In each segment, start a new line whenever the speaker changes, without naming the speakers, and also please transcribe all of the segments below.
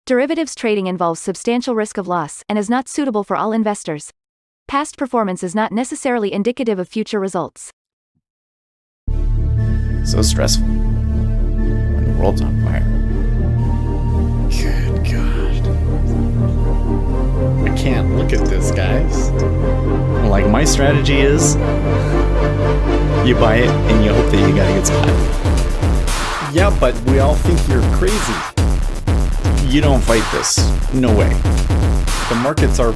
Derivatives trading involves substantial risk of loss and is not suitable for all investors. Past performance is not necessarily indicative of future results.
So stressful when the world's on fire. Good God. I can't look at this, guys. Like, my strategy is you buy it and you hope that you got a good spot. Yeah, but we all think you're crazy. You don't fight this. No way. The markets are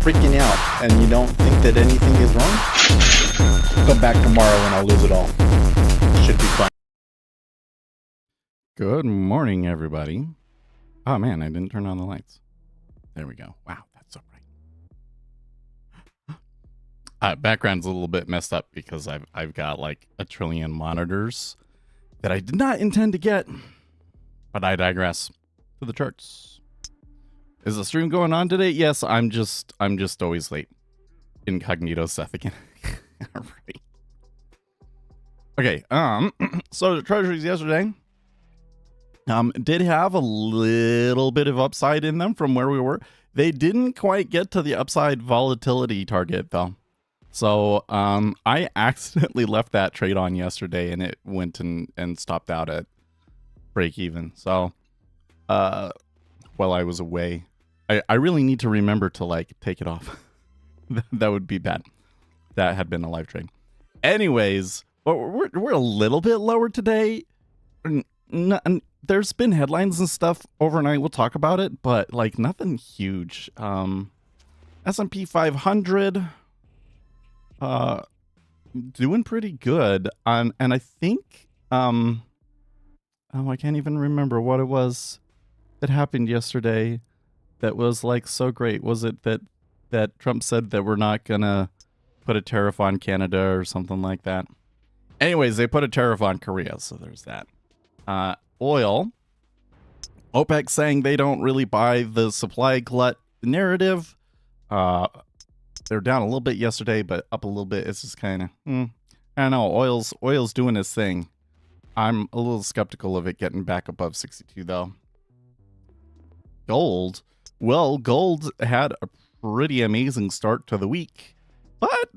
freaking out and you don't think that anything is wrong? Come back tomorrow and I'll lose it all. Should be fun.
Good morning, everybody. Oh man, I didn't turn on the lights. There we go. Wow, that's so bright. Background's a little bit messed up because I've got like a trillion monitors that I did not intend to get, but I digress. To the charts. Is the stream going on today? Yes, I'm just always late. Incognito Seth again. All right. Okay, so the treasuries yesterday did have a little bit of upside in them from where we were. They didn't quite get to the upside volatility target though. So I accidentally left that trade on yesterday and it went and stopped out at break even. So while I was away, I really need to remember to like take it off. That would be bad. That had been a live trade. Anyways, we're a little bit lower today. There's been headlines and stuff overnight. We'll talk about it, but like nothing huge. S&P 500 doing pretty good. And I think oh, I can't even remember what it was that happened yesterday that was like so great. Was it that Trump said that we're not gonna put a tariff on Canada or something like that? Anyways, they put a tariff on Korea, so there's that. Oil, OPEC saying they don't really buy the supply glut narrative. They're down a little bit yesterday, but up a little bit. It's just kind of I don't know. Oil's doing its thing. I'm a little skeptical of it getting back above 62 though. Gold. Well, gold had a pretty amazing start to the week, but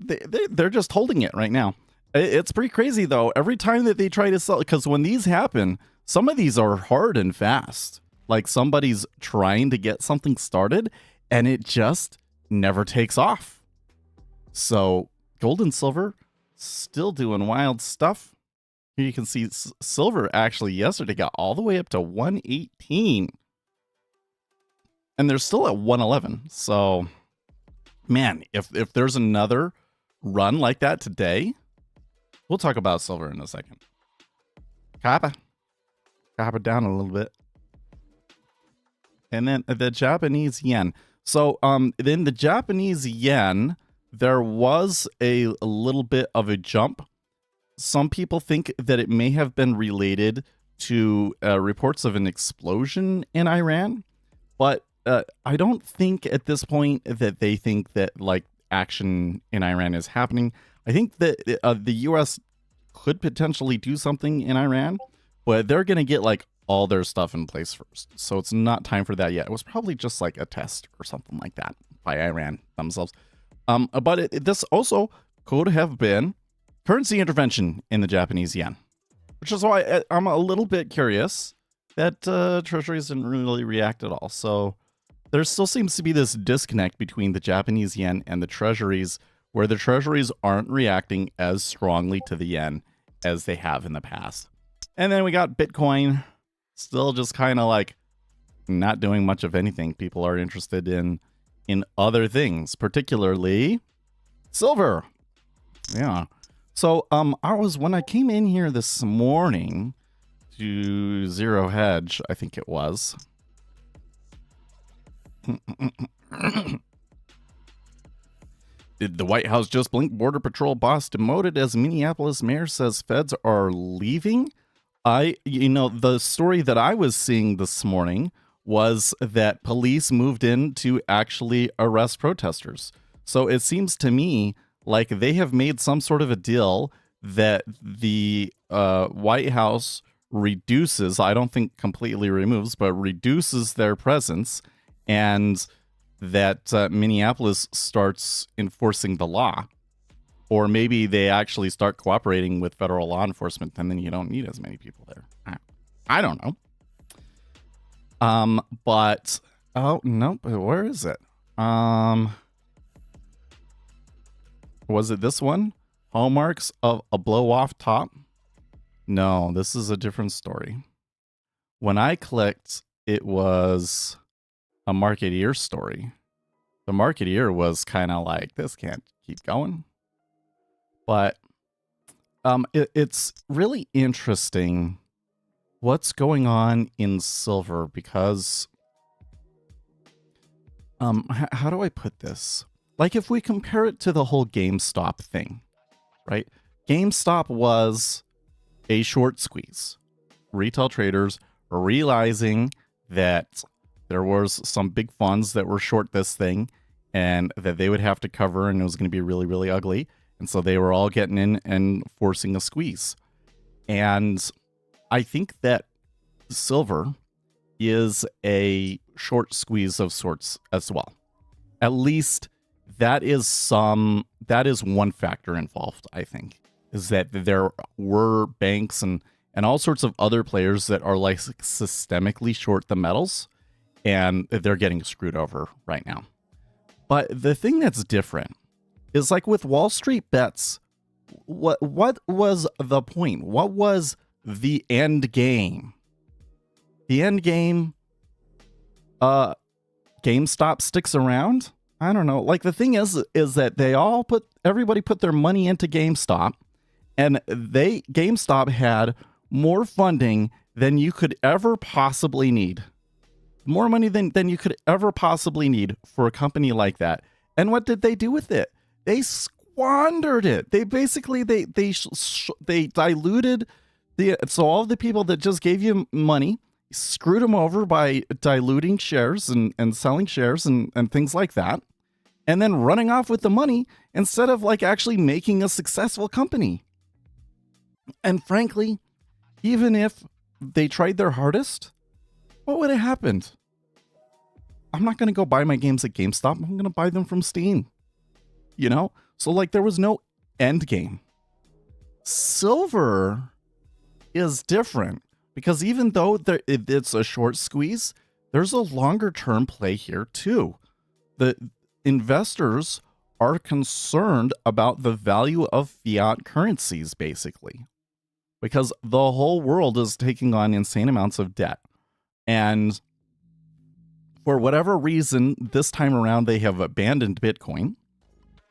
they're just holding it right now. It's pretty crazy though. Every time that they try to sell, because when these happen, some of these are hard and fast. Like somebody's trying to get something started and it just never takes off. So gold and silver still doing wild stuff. Here you can see silver actually yesterday got all the way up to 118. And they're still at 111. So, man, if there's another run like that today, we'll talk about silver in a second. Copper down a little bit. And then the Japanese yen. So, then the Japanese yen, there was a little bit of a jump. Some people think that it may have been related to reports of an explosion in Iran, but I don't think at this point that they think that like action in Iran is happening. I think that the U.S. could potentially do something in Iran, but they're going to get like all their stuff in place first. So it's not time for that yet. It was probably just like a test or something like that by Iran themselves. But this also could have been currency intervention in the Japanese yen, which is why I'm a little bit curious that treasuries didn't really react at all. So there still seems to be this disconnect between the Japanese yen and the treasuries, where the treasuries aren't reacting as strongly to the yen as they have in the past. And then we got Bitcoin still just kind of like not doing much of anything. People are interested in other things, particularly silver. Yeah. So when I came in here this morning to Zero Hedge, I think it was. Did the White House just blink? Border Patrol boss demoted as Minneapolis mayor says feds are leaving. The story that I was seeing this morning was that police moved in to actually arrest protesters. So it seems to me like they have made some sort of a deal that the White House reduces, I don't think completely removes, but reduces their presence, and that Minneapolis starts enforcing the law. Or maybe they actually start cooperating with federal law enforcement, and then you don't need as many people there. I don't know. But oh nope, where is it? Was it this one? Hallmarks of a blow-off top? No, this is a different story. When I clicked, it was a Marketeer story. The Marketeer was kind of like, this can't keep going. But it's really interesting what's going on in silver, because how do I put this? Like, if we compare it to the whole GameStop thing, right? GameStop was a short squeeze. Retail traders realizing that there was some big funds that were short this thing and that they would have to cover, and it was going to be really, really ugly. And so they were all getting in and forcing a squeeze. And I think that silver is a short squeeze of sorts as well. At least that is one factor involved, I think, is that there were banks and all sorts of other players that are like systemically short the metals, and they're getting screwed over right now. But the thing that's different is, like with Wall Street bets, what was the point? What was the end game? The end game, GameStop sticks around? I don't know. Like, the thing is that everybody put their money into GameStop, and GameStop had more funding than you could ever possibly need. More money than you could ever possibly need for a company like that. And what did they do with it? They squandered it. They basically they diluted so all of the people that just gave you money, screwed them over by diluting shares and selling shares and things like that, and then running off with the money instead of like actually making a successful company. And frankly, even if they tried their hardest, what would have happened? I'm not going to go buy my games at GameStop. I'm going to buy them from Steam. You know? So like, there was no end game. Silver is different, because even though it's a short squeeze, there's a longer term play here too. The investors are concerned about the value of fiat currencies, basically, because the whole world is taking on insane amounts of debt. And for whatever reason, this time around, they have abandoned Bitcoin,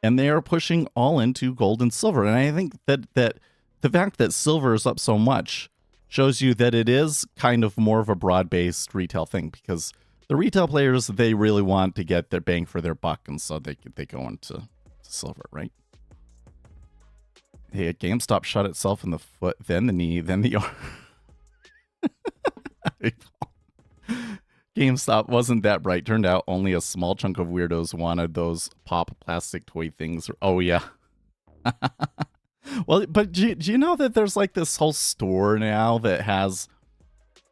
and they are pushing all into gold and silver. And I think that the fact that silver is up so much shows you that it is kind of more of a broad-based retail thing, because the retail players, they really want to get their bang for their buck, and so they go into silver, right? Hey, GameStop shot itself in the foot, then the knee, then the arm. GameStop wasn't that bright. Turned out only a small chunk of weirdos wanted those pop plastic toy things. Oh, yeah. Well, but do you know that there's like this whole store now that has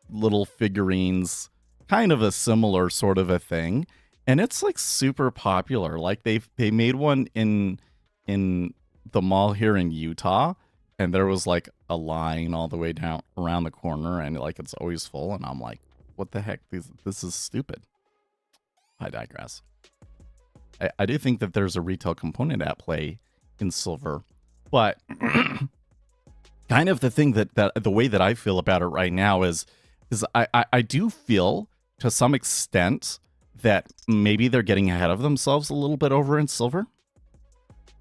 little figurines, kind of a similar sort of a thing, and it's like super popular. Like they made one in the mall here in Utah, and there was like a line all the way down around the corner, and like it's always full, and I'm like, what the heck? This is stupid. I digress. I do think that there's a retail component at play in silver, but kind of the thing that the way that I feel about it right now is I do feel to some extent that maybe they're getting ahead of themselves a little bit over in silver.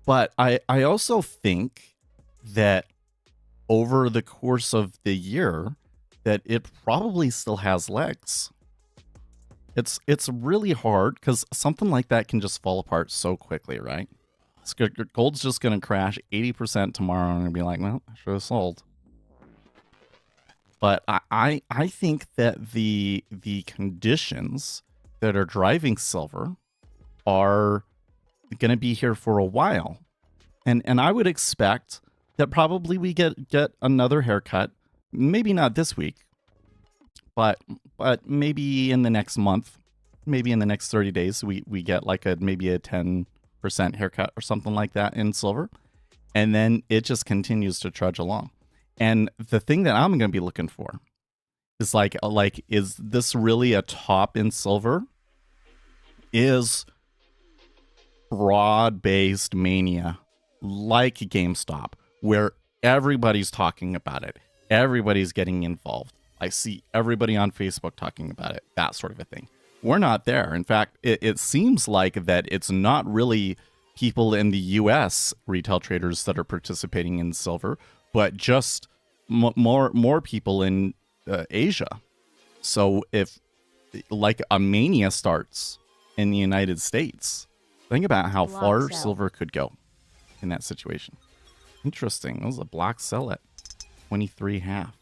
But I also think that over the course of the year, that it probably still has legs. It's really hard, because something like that can just fall apart so quickly, right? Gold's just going to crash 80% tomorrow, and I'm going to be like, well, I should have sold. But I think that the conditions that are driving silver are going to be here for a while. And I would expect that probably we get another haircut maybe not this week, but maybe in the next month, maybe in the next 30 days, we get like maybe a 10% haircut or something like that in silver. And then it just continues to trudge along. And the thing that I'm going to be looking for is like, is this really a top in silver? Is broad-based mania like GameStop, where everybody's talking about it, everybody's getting involved. I see everybody on Facebook talking about it, that sort of a thing. We're not there. In fact, it seems like that it's not really people in the US retail traders that are participating in silver, but just more people in Asia. So if like a mania starts in the United States, think about how far silver could go in that situation. Interesting. That was a block sell at 23.5.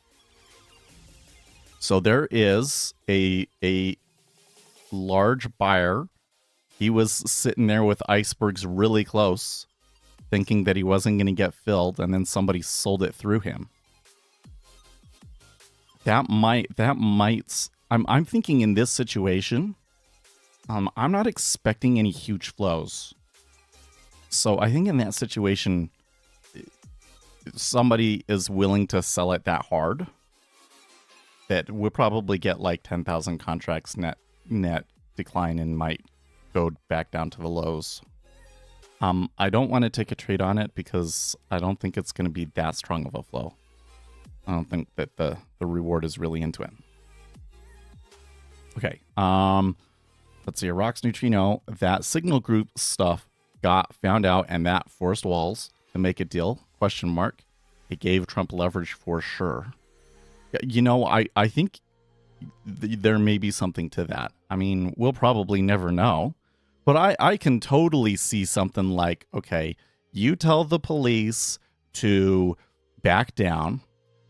So there is a large buyer. He was sitting there with icebergs really close, thinking that he wasn't going to get filled, and then somebody sold it through him. That might. I'm thinking in this situation, I'm not expecting any huge flows. So I think in that situation, somebody is willing to sell it that hard that we'll probably get like 10,000 contracts net decline and might go back down to the lows. I don't want to take a trade on it because I don't think it's going to be that strong of a flow. I don't think that the reward is really into it. Okay. Let's see. A Rocks Neutrino, that signal group stuff got found out, and that forced Walls to make a deal, question mark. It gave Trump leverage for sure. You know, I think there may be something to that. I mean, we'll probably never know. But I can totally see something like, okay, you tell the police to back down.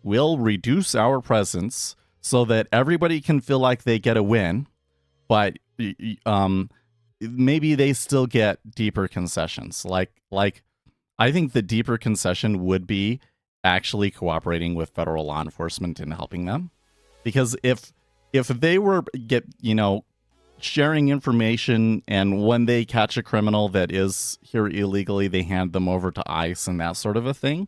We'll reduce our presence so that everybody can feel like they get a win. But maybe they still get deeper concessions. Like I think the deeper concession would be actually cooperating with federal law enforcement and helping them. Because if they were sharing information, and when they catch a criminal that is here illegally, they hand them over to ICE and that sort of a thing,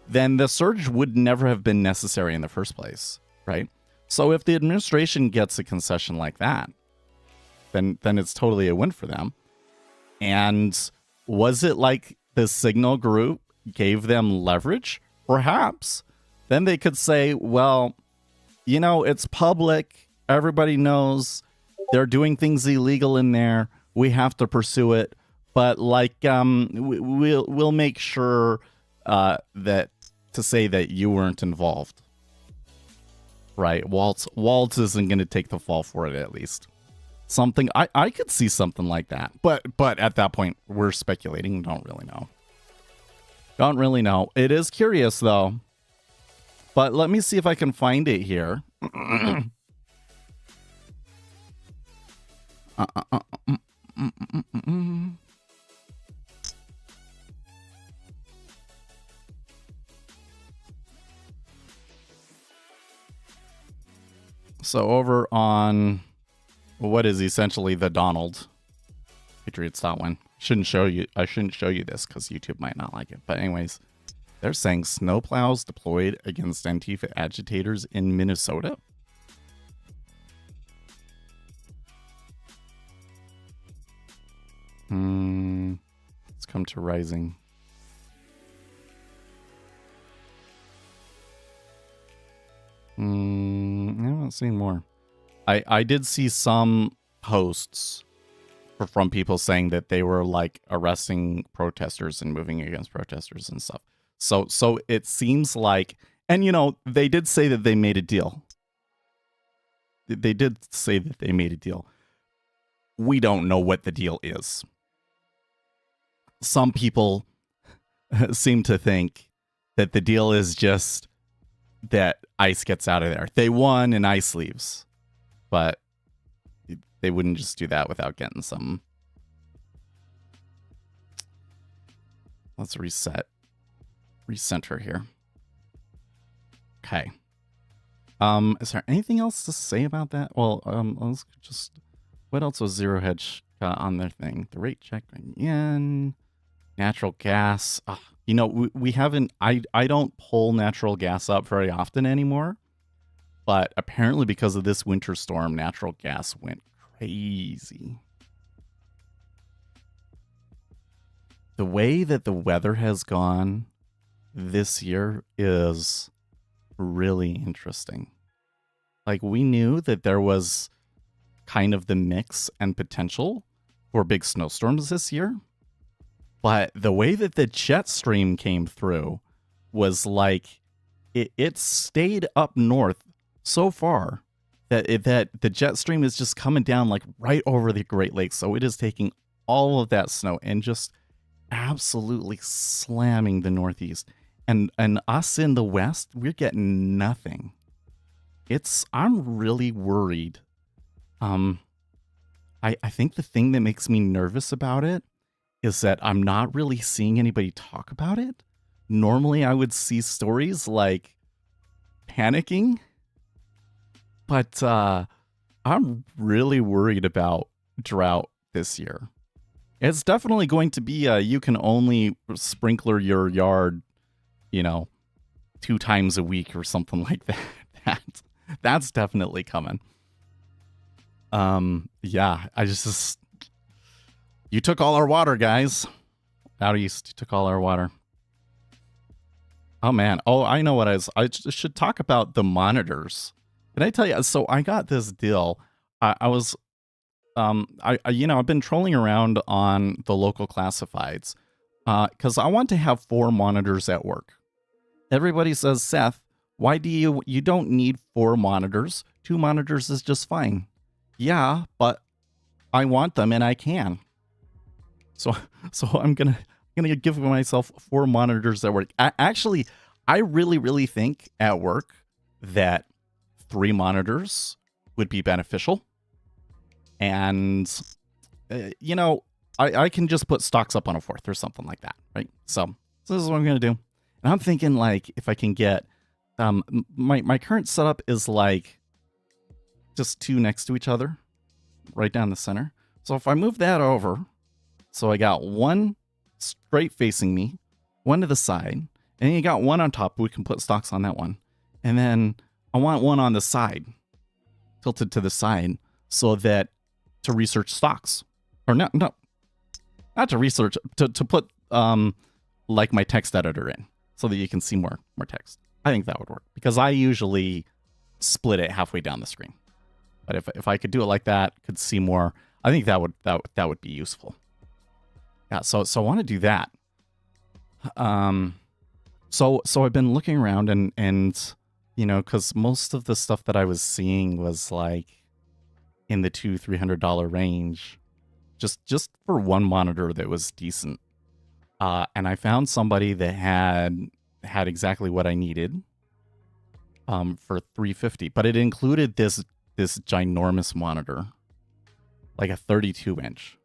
then the surge would never have been necessary in the first place, right? So if the administration gets a concession like that, then it's totally a win for them. And was it like the signal group gave them leverage? Perhaps. Then they could say, well, it's public. Everybody knows they're doing things illegal in there. We have to pursue it. But we'll make sure that to say that you weren't involved. Right. Waltz isn't going to take the fall for it, at least. Something I could see something like that. But at that point, we're speculating. Don't really know. It is curious though. But let me see if I can find it here. So over on what is essentially the Donald Patriots.one. I shouldn't show you this because YouTube might not like it. But anyways, they're saying snowplows deployed against Antifa agitators in Minnesota. Let's come to Rising. I haven't seen more. I did see some posts from people saying that they were like arresting protesters and moving against protesters and stuff. So it seems like, and they did say that they made a deal. They did say that they made a deal. We don't know what the deal is. Some people seem to think that the deal is just that ICE gets out of there. They won and ICE leaves. But they wouldn't just do that without getting some. Let's recenter here. Okay. Is there anything else to say about that? Well, let's just, what else was Zero Hedge got on their thing? The rate check yen, natural gas. You know, we haven't, I don't pull natural gas up very often anymore, but apparently because of this winter storm, natural gas went crazy. The way that the weather has gone this year is really interesting. Like, we knew that there was kind of the mix and potential for big snowstorms this year, but the way that the jet stream came through was like it stayed up north so far that that the jet stream is just coming down like right over the Great Lakes. So it is taking all of that snow and just absolutely slamming the Northeast. And us in the West, we're getting nothing. I'm really worried. I think the thing that makes me nervous about it is that I'm not really seeing anybody talk about it. Normally I would see stories like panicking, but I'm really worried about drought this year. It's definitely going to be you can only sprinkler your yard, you know, 2 times a week or something like that. That's definitely coming. Yeah, I just you took all our water, guys. Out east, you took all our water. Oh man. Oh, I know what I should talk about the monitors. Can I tell you? So I got this deal. I was you know, I've been trolling around on the local classifieds because I want to have 4 monitors at work. Everybody says, Seth, why do you don't need 4 monitors? 2 monitors is just fine. Yeah, but I want them and I can. So I'm gonna give myself 4 monitors at work. Actually, I really think at work that 3 monitors would be beneficial. And, you know, I can just put stocks up on a 4th or something like that, right? So this is what I'm going to do. And I'm thinking, like, if I can get, my current setup is, like, just 2 next to each other, right down the center. So if I move that over, so I got 1 straight facing me, 1 to the side, and you got 1 on top. We can put stocks on that one. And then I want 1 on the side, tilted to the side, so that to research stocks, or not to research, to put like my text editor in, so that you can see more text. I think that would work because I usually split it halfway down the screen. But if I could do it like that, could see more, I think that would be useful. Yeah, so I want to do that. So I've been looking around and you know, because most of the stuff that I was seeing was like in the $200-300 range, just for 1 monitor that was decent. And I found somebody that had exactly what I needed for $350, but it included this ginormous monitor, like a 32-inch.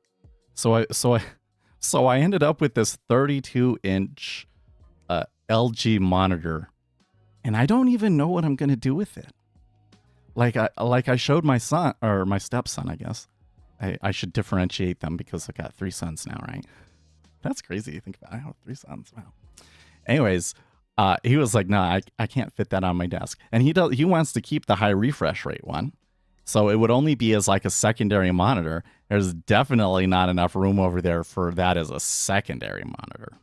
So I ended up with this 32-inch LG monitor, and I don't even know what I'm gonna do with it. Like I showed my son, or my stepson, I guess. I should differentiate them because I got 3 sons now, right? That's crazy to think about. I have 3 sons. Wow. Anyways, he was like, no, I can't fit that on my desk. And he wants to keep the high refresh rate one. So it would only be as like a secondary monitor. There's definitely not enough room over there for that as a secondary monitor.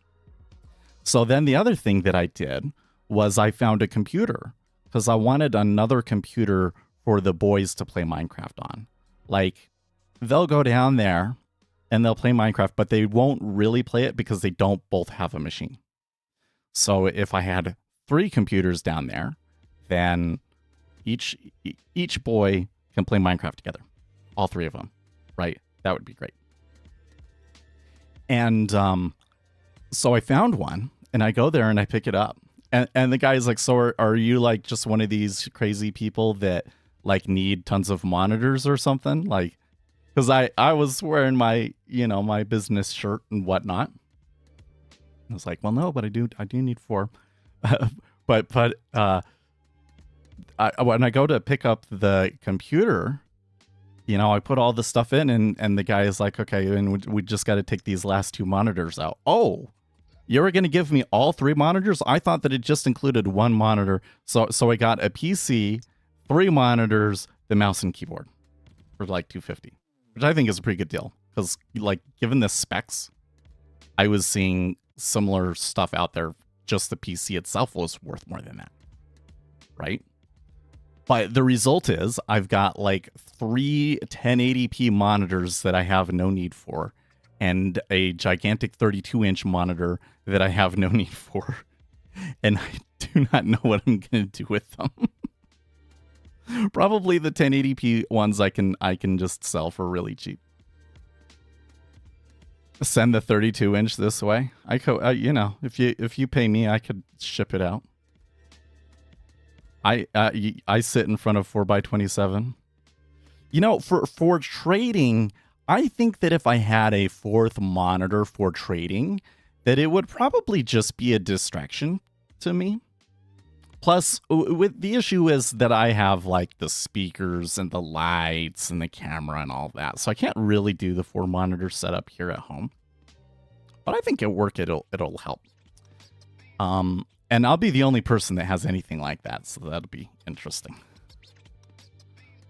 So then the other thing that I did was I found a computer, because I wanted another computer for the boys to play Minecraft on. Like, they'll go down there and they'll play Minecraft, but they won't really play it because they don't both have a machine. So if I had 3 computers down there, then each boy can play Minecraft together. All 3 of them, right? That would be great. And so I found one, and I go there and I pick it up. And the guy's like, so are you like just one of these crazy people that like need tons of monitors or something? Like, because I was wearing my, you know, my business shirt and whatnot. I was like, well, no, but I do need 4. but when I go to pick up the computer, you know, I put all the stuff in, and the guy is like, okay, and we just got to take these last 2 monitors out. Oh, you were going to give me all 3 monitors? I thought that it just included 1 monitor. So I got a PC, 3 monitors, the mouse and keyboard for like $250, which I think is a pretty good deal. Because, like, given the specs, I was seeing similar stuff out there. Just the PC itself was worth more than that, right? But the result is I've got like 3 1080p monitors that I have no need for, and a gigantic 32-inch monitor that I have no need for, and I do not know what I'm going to do with them. Probably the 1080p ones I can just sell for really cheap. Send the 32-inch this way. You know, if you pay me, I could ship it out. I sit in front of 4x27. You know, for trading, I think that if I had a 4th monitor for trading, that it would probably just be a distraction to me. Plus, with the issue is that I have like the speakers and the lights and the camera and all that, so I can't really do the 4 monitor setup here at home. But I think at work it'll help. And I'll be the only person that has anything like that, so that'll be interesting.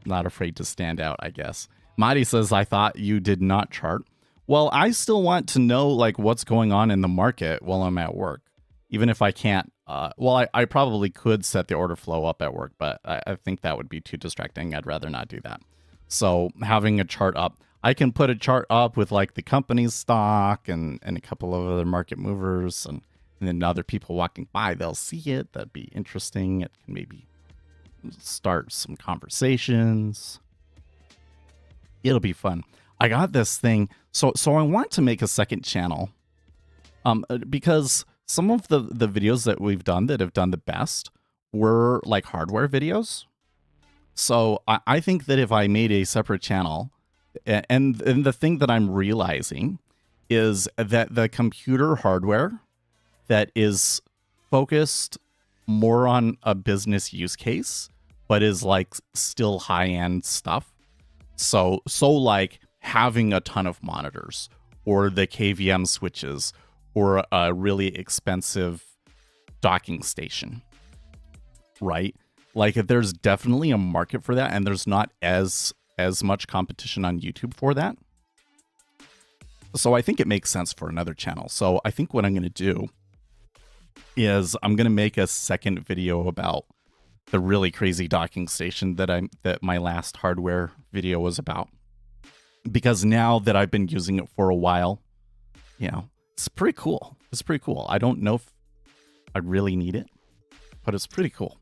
Not afraid to stand out, I guess. Madi says, I thought you did not chart. Well, I still want to know like what's going on in the market while I'm at work. Even if I can't, well, I probably could set the order flow up at work, but I think that would be too distracting. I'd rather not do that. So having a chart up, I can put a chart up with like the company's stock and a couple of other market movers, and then other people walking by, they'll see it. That'd be interesting. It can maybe start some conversations. It'll be fun. I got this thing. So I want to make a second channel because some of the videos that we've done that have done the best were like hardware videos. So I think that if I made a separate channel, and the thing that I'm realizing is that the computer hardware that is focused more on a business use case, but is like still high-end stuff. So like having a ton of monitors, or the KVM switches, or a really expensive docking station, right? Like there's definitely a market for that, and there's not as much competition on YouTube for that. So I think it makes sense for another channel. So I think what I'm going to do is I'm going to make a second video about the really crazy docking station that my last hardware video was about. Because now that I've been using it for a while, you know, it's pretty cool. It's pretty cool. I don't know if I really need it, but it's pretty cool.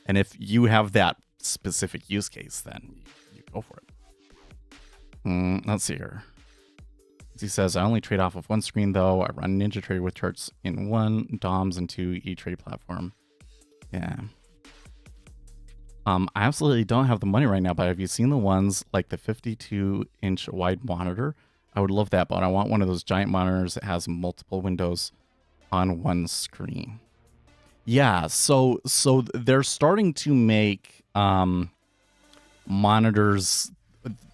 And if you have that specific use case, then you go for it. Let's see here. He says, I only trade off of one screen, though. I run NinjaTrader with charts in 1, DOMs, and 2 E-Trade platform. Yeah. I absolutely don't have the money right now, but have you seen the ones like the 52-inch wide monitor? I would love that, but I want one of those giant monitors that has multiple windows on one screen. Yeah, so they're starting to make monitors.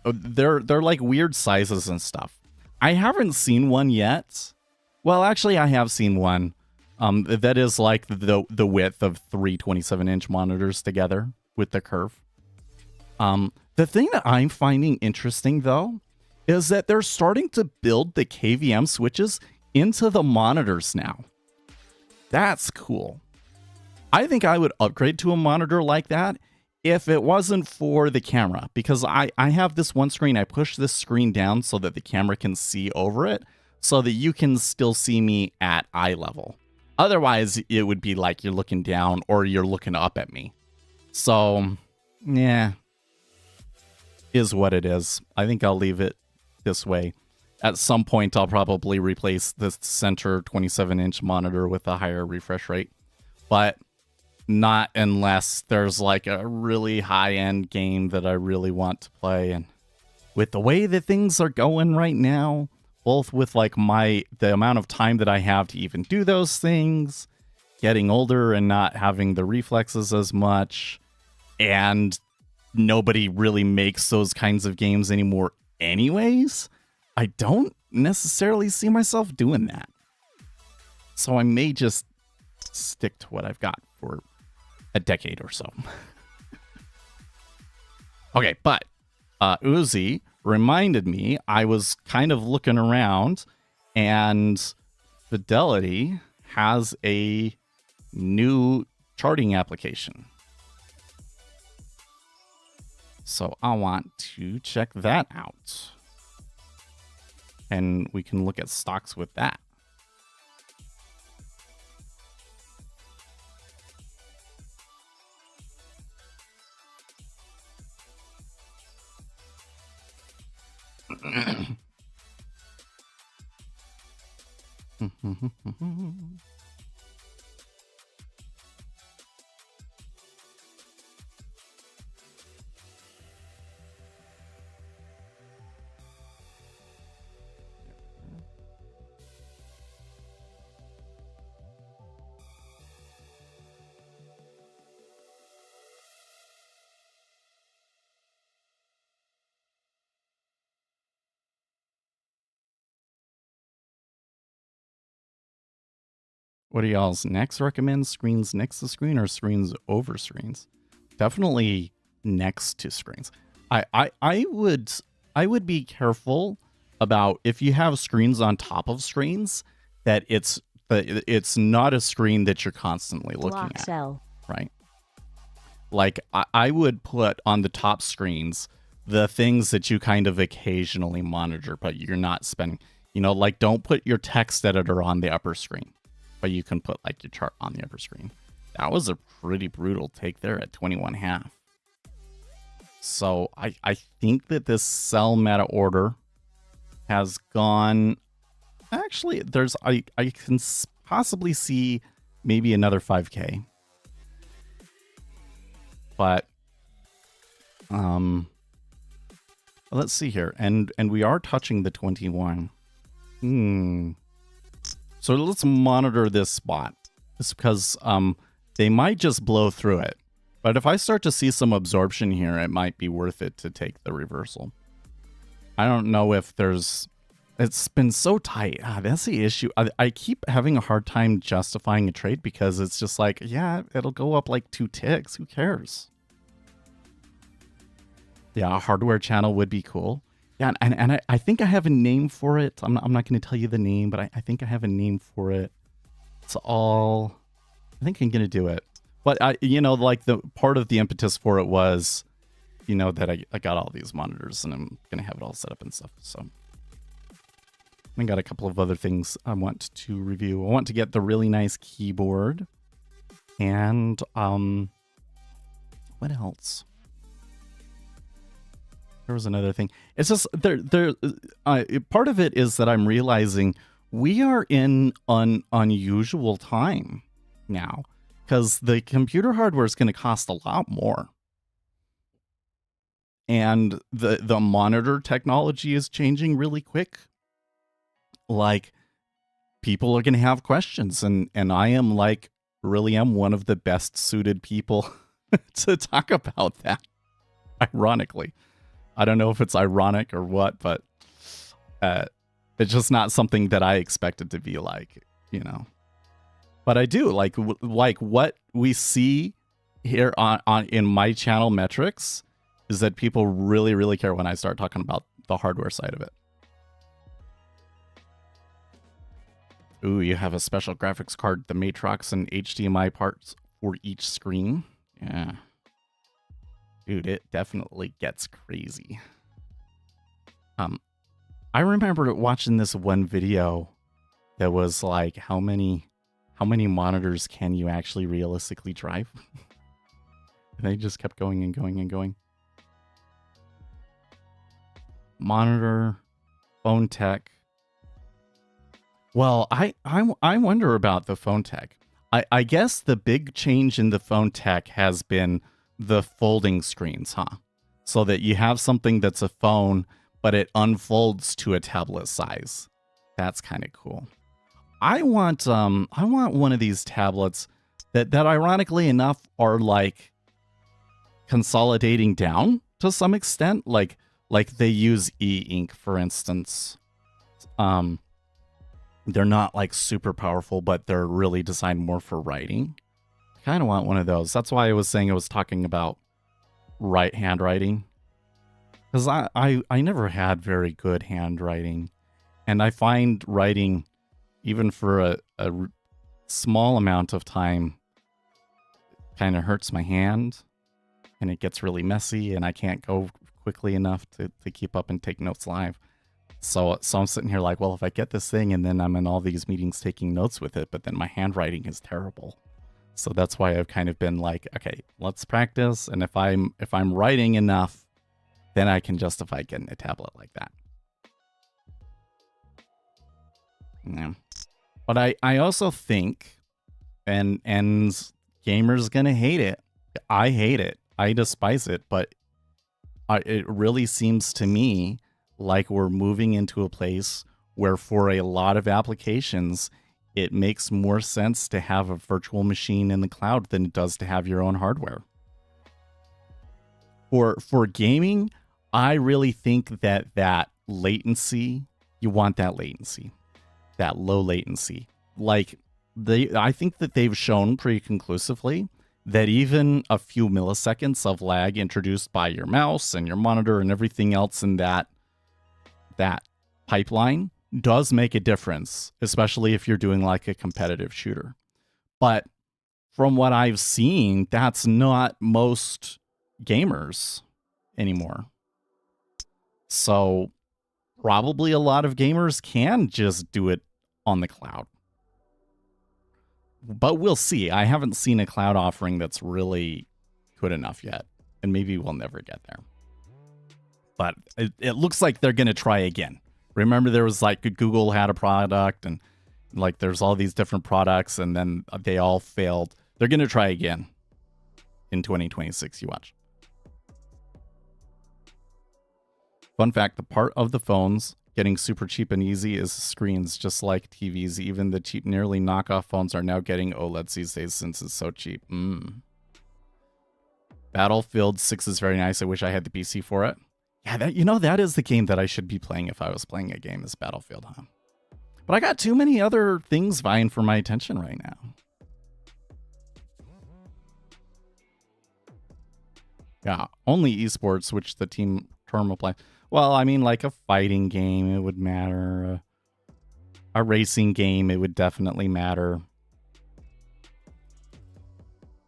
They're like weird sizes and stuff. I haven't seen one yet. Well, actually, I have seen one that is like the width of 3 27-inch monitors together with the curve. The thing that I'm finding interesting, though, is that they're starting to build the KVM switches into the monitors now. That's cool. I think I would upgrade to a monitor like that if it wasn't for the camera, because I have this one screen. I push this screen down so that the camera can see over it, so that you can still see me at eye level. Otherwise, it would be like you're looking down or you're looking up at me. So, yeah, is what it is. I think I'll leave it this way. At some point, I'll probably replace this center 27-inch monitor with a higher refresh rate, but not unless there's like a really high-end game that I really want to play. And with the way that things are going right now, both with like the amount of time that I have to even do those things, getting older and not having the reflexes as much, and nobody really makes those kinds of games anymore anyways, I don't necessarily see myself doing that. So I may just stick to what I've got for a decade or so. Okay, but Uzi reminded me I was kind of looking around, and Fidelity has a new charting application. So I want to check that out. And we can look at stocks with that. What are y'all's next recommend? Screens next to screen or screens over screens? Definitely next to screens. I would be careful about if you have screens on top of screens that it's not a screen that you're constantly looking at. Right? Like I would put on the top screens the things that you kind of occasionally monitor, but you're not spending, like don't put your text editor on the upper screen. But you can put like your chart on the upper screen. That was a pretty brutal take there at 21.5. So I think that this sell meta order has gone. Actually, I can possibly see maybe another 5K. But let's see here, and we are touching the 21. So let's monitor this spot. Just because they might just blow through it. But if I start to see some absorption here, it might be worth it to take the reversal. I don't know if it's been so tight. That's the issue. I keep having a hard time justifying a trade because it's just like, yeah, it'll go up like 2 ticks. Who cares? Yeah, a hardware channel would be cool. Yeah, and I think I have a name for it. I'm not going to tell you the name, but I think I have a name for it. It's all... I think I'm going to do it. But, like the part of the impetus for it was, that I got all these monitors and I'm going to have it all set up and stuff. So I got a couple of other things I want to review. I want to get the really nice keyboard. And, what else? There was another thing. It's just part of it is that I'm realizing we are in an unusual time now because the computer hardware is going to cost a lot more. And the monitor technology is changing really quick. Like people are going to have questions and I am really am one of the best suited people to talk about that. Ironically. I don't know if it's ironic or what, but it's just not something that I expected to be like, But I do like what we see here on in my channel metrics is that people really, really care when I start talking about the hardware side of it. Ooh, you have a special graphics card, the Matrox and HDMI parts for each screen. Yeah. Dude, it definitely gets crazy. I remember watching this one video that was like, how many monitors can you actually realistically drive? And they just kept going and going and going. Monitor, phone tech. Well, I wonder about the phone tech. I guess the big change in the phone tech has been the folding screens, huh? So that you have something that's a phone, but it unfolds to a tablet size. That's kind of cool. I want one of these tablets that ironically enough are like consolidating down to some extent. Like they use e-ink, for instance. They're not like super powerful, but they're really designed more for writing. I kind of want one of those. That's why I was saying I was talking about handwriting. Because I never had very good handwriting. And I find writing, even for a small amount of time, kind of hurts my hand. And it gets really messy, and I can't go quickly enough to keep up and take notes live. So I'm sitting here like, well, if I get this thing and then I'm in all these meetings taking notes with it, but then my handwriting is terrible. So that's why I've kind of been like, okay, let's practice. And if I'm writing enough, then I can justify getting a tablet like that. Yeah. But I also think, and gamers gonna hate it. I hate it. I despise it. But it really seems to me like we're moving into a place where for a lot of applications, it makes more sense to have a virtual machine in the cloud than it does to have your own hardware. For gaming, I really think that latency, you want that latency, that low latency. Like I think that they've shown pretty conclusively that even a few milliseconds of lag introduced by your mouse and your monitor and everything else in that pipeline does make a difference, especially if you're doing like a competitive shooter. But from what I've seen, that's not most gamers anymore. So probably a lot of gamers can just do it on the cloud. But we'll see. I haven't seen a cloud offering that's really good enough yet. And maybe we'll never get there. But it looks like they're going to try again. Remember, there was like Google had a product and like there's all these different products and then they all failed. They're going to try again in 2026. You watch. Fun fact, the part of the phones getting super cheap and easy is screens, just like TVs. Even the cheap, nearly knockoff phones are now getting OLEDs these days since it's so cheap. Battlefield 6 is very nice. I wish I had the PC for it. Yeah, that is the game that I should be playing if I was playing a game is Battlefield, huh? But I got too many other things vying for my attention right now. Yeah, only esports, which the team term will play. Well, I mean, like a fighting game, it would matter. A racing game, it would definitely matter.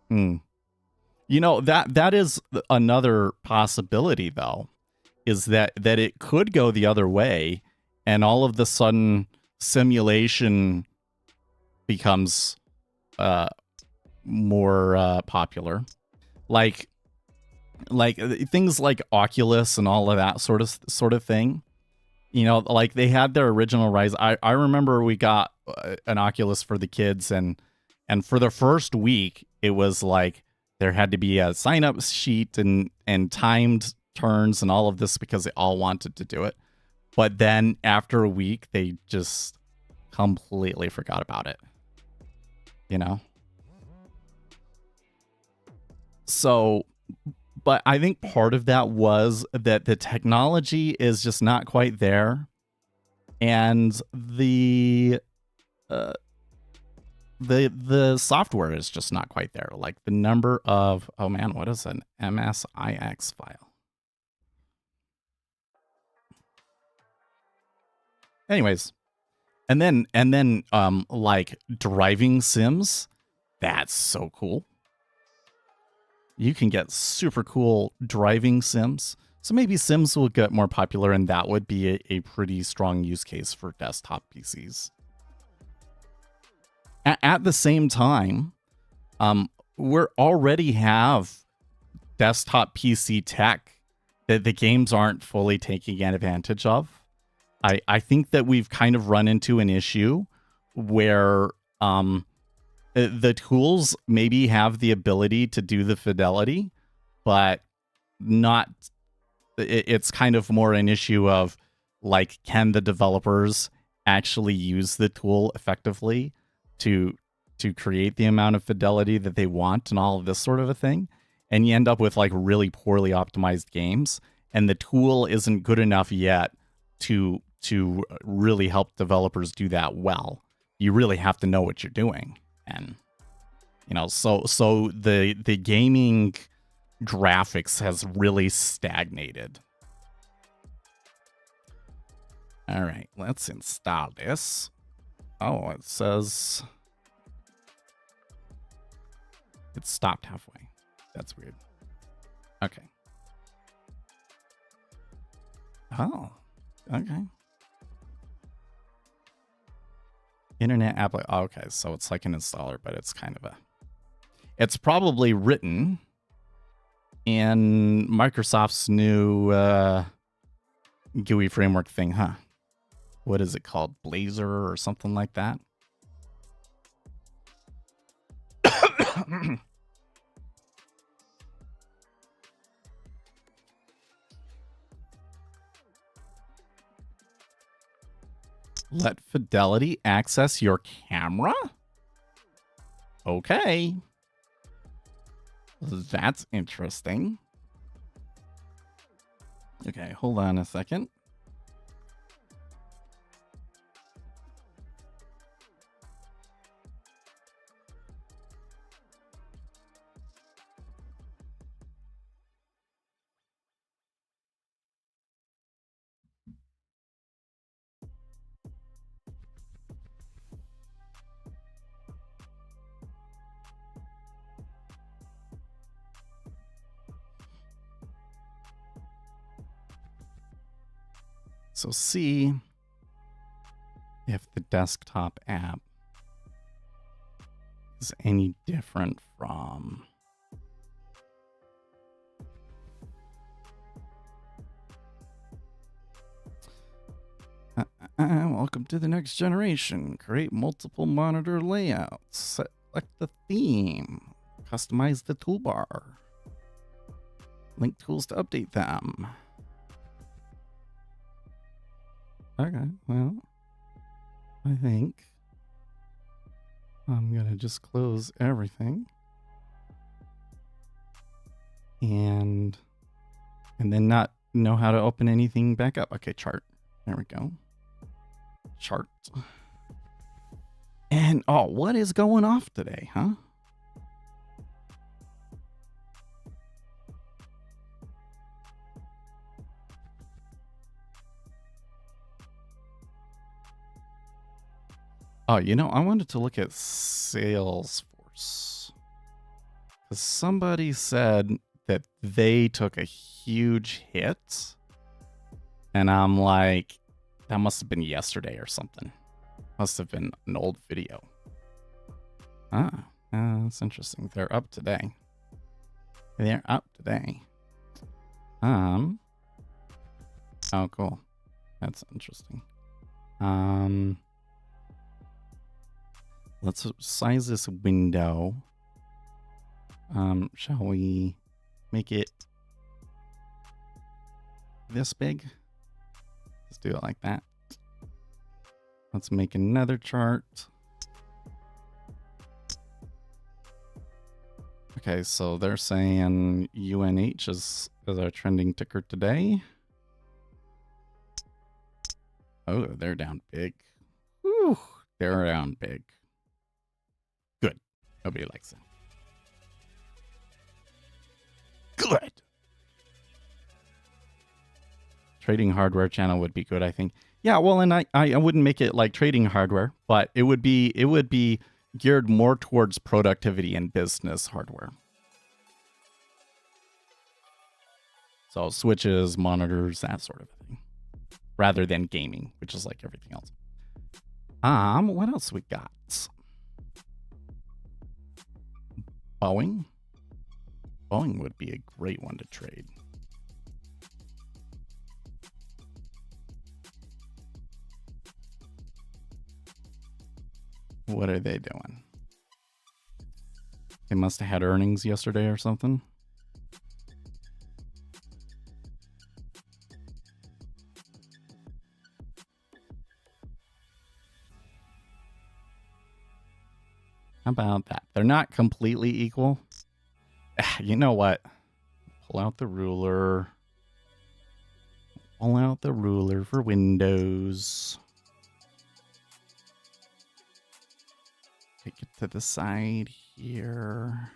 You know, that is another possibility, though, is that it could go the other way, and all of the sudden simulation becomes more popular. Like things like Oculus and all of that sort of thing. You know, like they had their original Rise. I remember we got an Oculus for the kids, and for the first week it was like there had to be a sign up sheet and timed turns and all of this because they all wanted to do it. But then after a week they just completely forgot about it. You know? So, but I think part of that was that the technology is just not quite there, and the software is just not quite there. Like the number of, oh man, what is an MSIX file? Anyways, and then like driving sims, that's so cool. You can get super cool driving sims. So maybe sims will get more popular, and that would be a pretty strong use case for desktop PCs. At the same time, we already have desktop PC tech that the games aren't fully taking advantage of. I think that we've kind of run into an issue where the tools maybe have the ability to do the fidelity, but not. It's kind of more an issue of like, can the developers actually use the tool effectively to create the amount of fidelity that they want and all of this sort of a thing. and you end up with like really poorly optimized games, and the tool isn't good enough yet to really help developers do that well. You really have to know what you're doing. And you know, so the gaming graphics has really stagnated. All right, let's install this. Oh, it says it stopped halfway. That's weird. Okay. Oh, okay. Internet app. Oh, okay, so it's like an installer, but it's kind of a... It's probably written in Microsoft's new GUI framework thing, huh? What is it called? Blazor or something like that? Let Fidelity access your camera? Okay. That's interesting. Okay, hold on a second. So see if the desktop app is any different from welcome to the next generation. Create multiple monitor layouts. Select the theme. Customize the toolbar. Link tools to update them. Okay, well, I think I'm gonna just close everything and then not know how to open anything back up. Okay, chart. There we go. Chart. And oh, what is going off today, huh? Oh, you know, I wanted to look at Salesforce. Because somebody said that they took a huge hit. And I'm like, that must have been yesterday or something. Must have been an old video. That's interesting. They're up today. They're up today. Oh, cool. That's interesting. Let's size this window. Shall we make it this big? Let's do it like that. Let's make another chart. Okay, so they're saying UNH is our trending ticker today. Oh, they're down big. Whew, they're down big. Good. Nobody likes it. Good. Trading hardware channel would be good, I think. Yeah, well, and I wouldn't make it like trading hardware, but it would be geared more towards productivity and business hardware. So switches, monitors, that sort of thing, rather than gaming, which is like everything else. What else we got? Boeing. Boeing would be a great one to trade. What are they doing? They must have had earnings yesterday or something. How about that? They're not completely equal. You know what? Pull out the ruler. Pull out the ruler for Windows. Take it to the side here.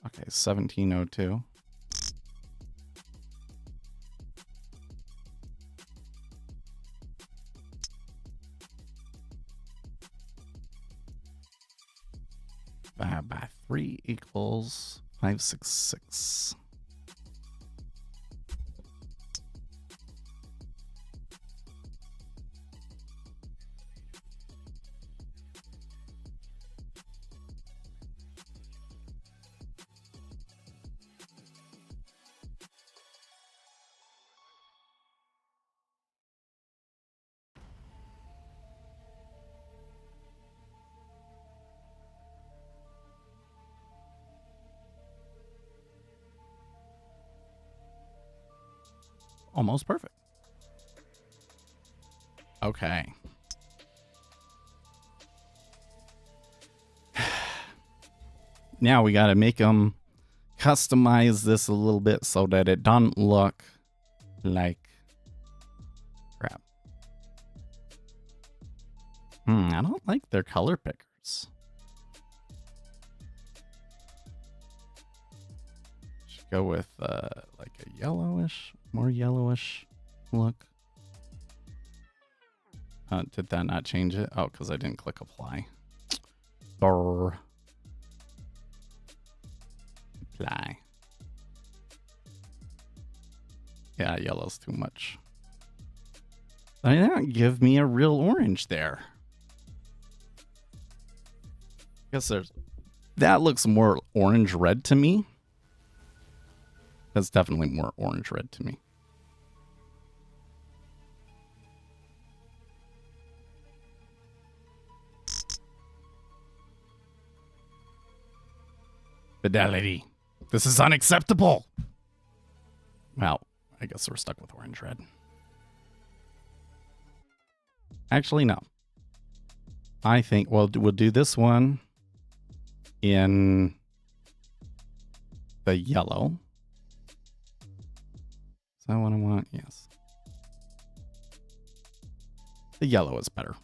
Okay, 1702. By 3 equals 566. Almost perfect. Okay. Now we got to make them customize this a little bit so that it doesn't look like crap. I don't like their color pickers. Should go with like a yellowish, more yellowish look. Did that not change it? Oh, because I didn't click apply. Brr. Apply. Yeah, yellow's too much. They don't give me a real orange there. Guess there's... That looks more orange-red to me. That's definitely more orange-red to me. Fidelity. This is unacceptable. Well, I guess we're stuck with orange-red. Actually, no. I think we'll do this one in the yellow. Is that what I want? Yes. The yellow is better.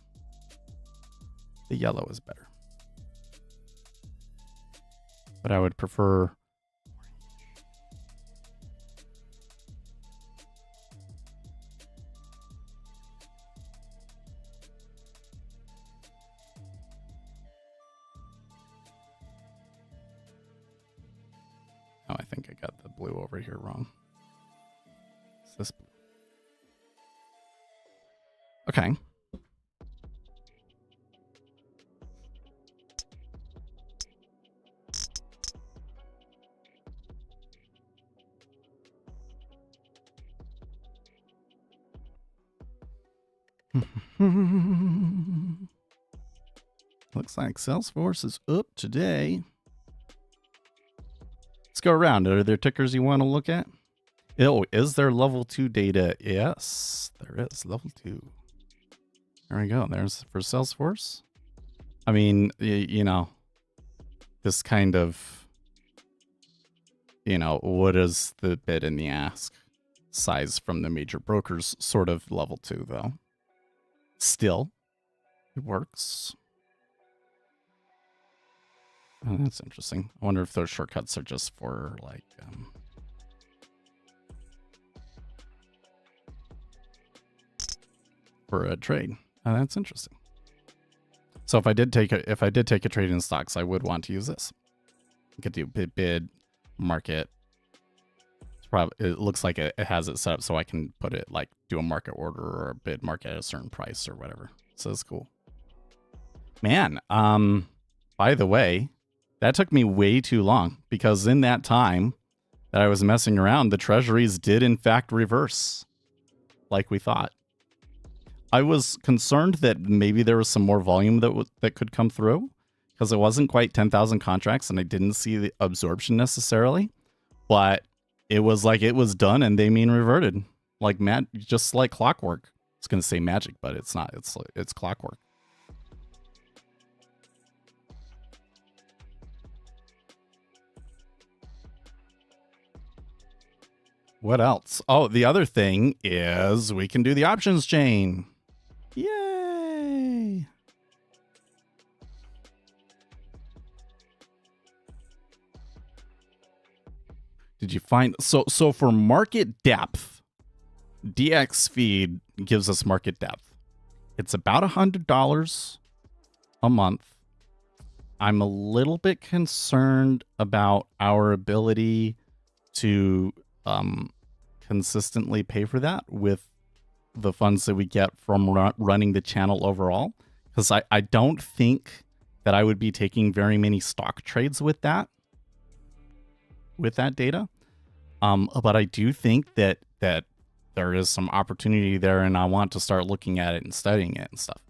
The yellow is better. But I would prefer... Oh, I think I got the blue over here wrong. Is this blue? Okay. Looks like Salesforce is up today. Let's go around. Are there tickers you want to look at? Oh, is there level 2 data? Yes, there is level 2. There we go. There's for Salesforce. I mean, you know, this kind of, you know, what is the bid and the ask size from the major brokers sort of level 2 though. Still, it works. Oh, that's interesting. I wonder if those shortcuts are just for like for a trade. Oh, that's interesting. So if I did take a trade in stocks, I would want to use this. I could do bid market. It's probably, it looks like it has it set up so I can put it like do a market order or a bid market at a certain price or whatever. So it's cool. Man, by the way, that took me way too long because in that time that I was messing around, the treasuries did in fact reverse like we thought. I was concerned that maybe there was some more volume that could come through because it wasn't quite 10,000 contracts and I didn't see the absorption necessarily. But it was like it was done and they mean reverted. Like just like clockwork. I was gonna say magic, but it's not. It's clockwork. What else? Oh, the other thing is we can do the options chain. Yay! Did you find so for market depth, DX feed gives us market depth. It's about $100 a month. I'm a little bit concerned about our ability to consistently pay for that with the funds that we get from running the channel overall, because I don't think that I would be taking very many stock trades with that data. But I do think that there is some opportunity there, and I want to start looking at it and studying it and stuff.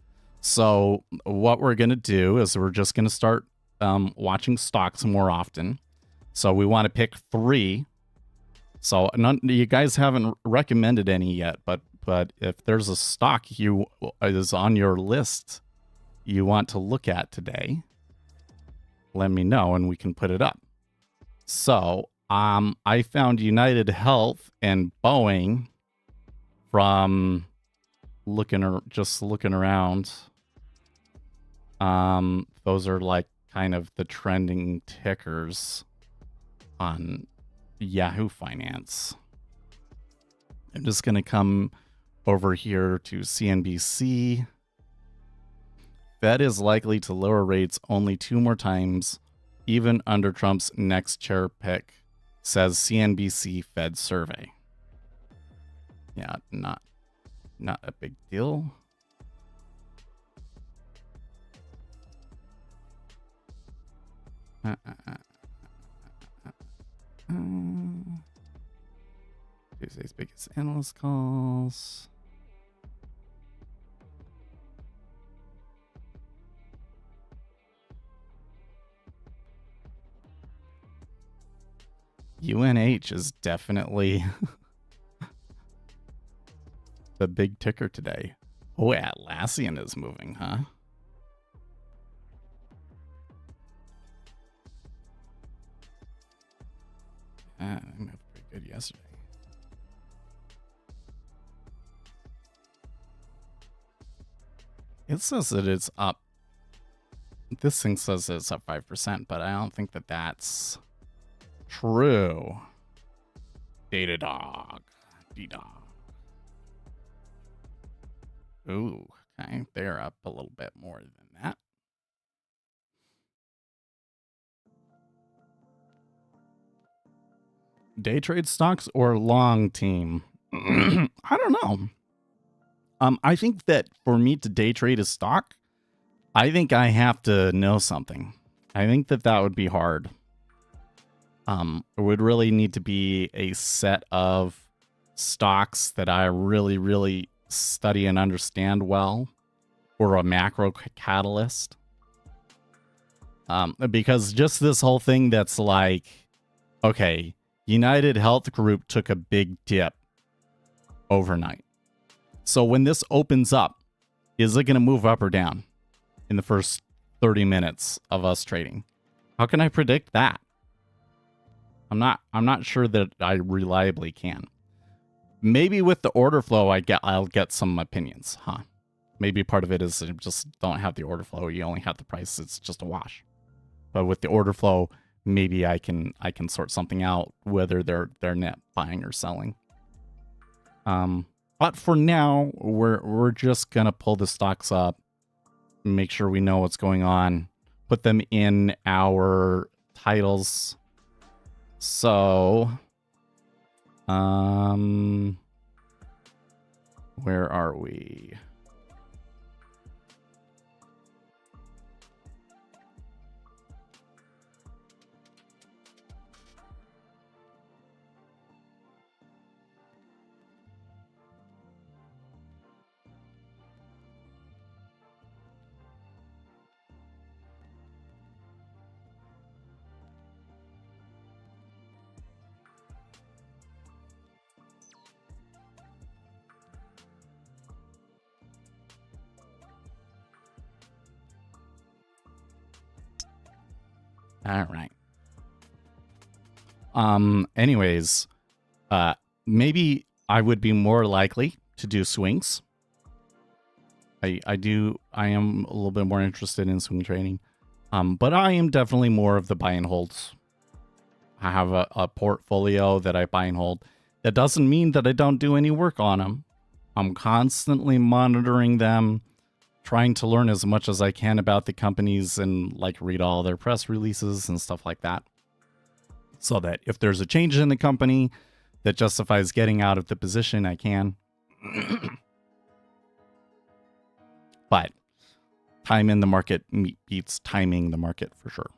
So what we're going to do is we're just going to start watching stocks more often. So we want to pick 3. So you guys haven't recommended any yet, but if there's a stock is on your list you want to look at today, let me know and we can put it up. So I found United Health and Boeing from looking around. Those are like kind of the trending tickers on Yahoo Finance. I'm just going to come over here to CNBC. Fed is likely to lower rates only 2 more times, even under Trump's next chair pick, says CNBC Fed survey. Yeah, not a big deal. Tuesday's biggest analyst calls. UNH is definitely the big ticker today. Oh, Atlassian is moving, huh? They moved pretty good yesterday. It says that it's up. This thing says it's up 5%, but I don't think that that's true. Datadog. D-Dog. Ooh, okay. They're up a little bit more than that. Day trade stocks or long team? I don't know. I think that for me to day trade a stock, I think I have to know something. I think that would be hard. It would really need to be a set of stocks that I really, really study and understand well, or a macro catalyst. Because just this whole thing that's like, okay, United Health Group took a big dip overnight. So when this opens up, is it going to move up or down in the first 30 minutes of us trading? How can I predict that? I'm not sure that I reliably can. Maybe with the order flow, I'll get some opinions, huh? Maybe part of it is you just don't have the order flow. You only have the price. It's just a wash. But with the order flow, maybe I can sort something out, whether they're net buying or selling. But for now, we're just gonna pull the stocks up, make sure we know what's going on, put them in our titles. So, where are we? All right. Anyways, maybe I would be more likely to do swings. I am a little bit more interested in swing trading. But I am definitely more of the buy and holds. I have a portfolio that I buy and hold. That doesn't mean that I don't do any work on them. I'm constantly monitoring them, trying to learn as much as I can about the companies and like read all their press releases and stuff like that. So that if there's a change in the company that justifies getting out of the position, I can. But time in the market beats timing the market for sure.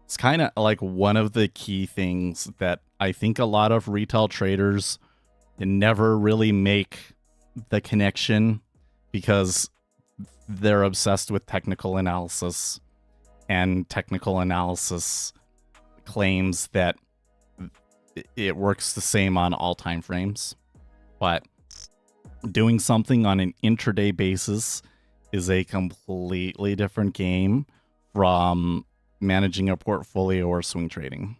It's kind of like one of the key things that I think a lot of retail traders never really make the connection because they're obsessed with technical analysis, and technical analysis claims that it works the same on all time frames. But doing something on an intraday basis is a completely different game from managing a portfolio or swing trading.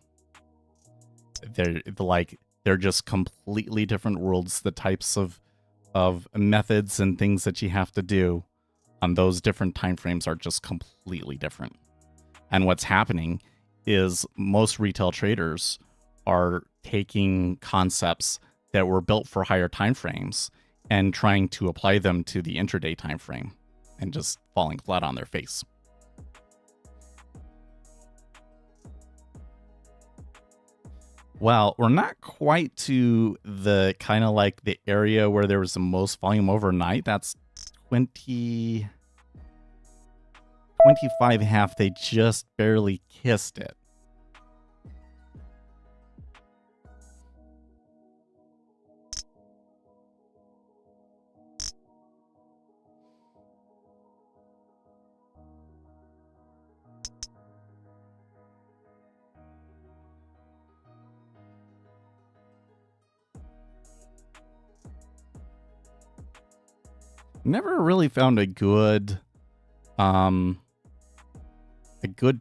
They're just completely different worlds. The types of methods and things that you have to do on those different time frames are just completely different. And what's happening is most retail traders are taking concepts that were built for higher time frames and trying to apply them to the intraday time frame and just falling flat on their face. Well, we're not quite to the kind of like the area where there was the most volume overnight. That's 25 half. They just barely kissed it. Never really found a good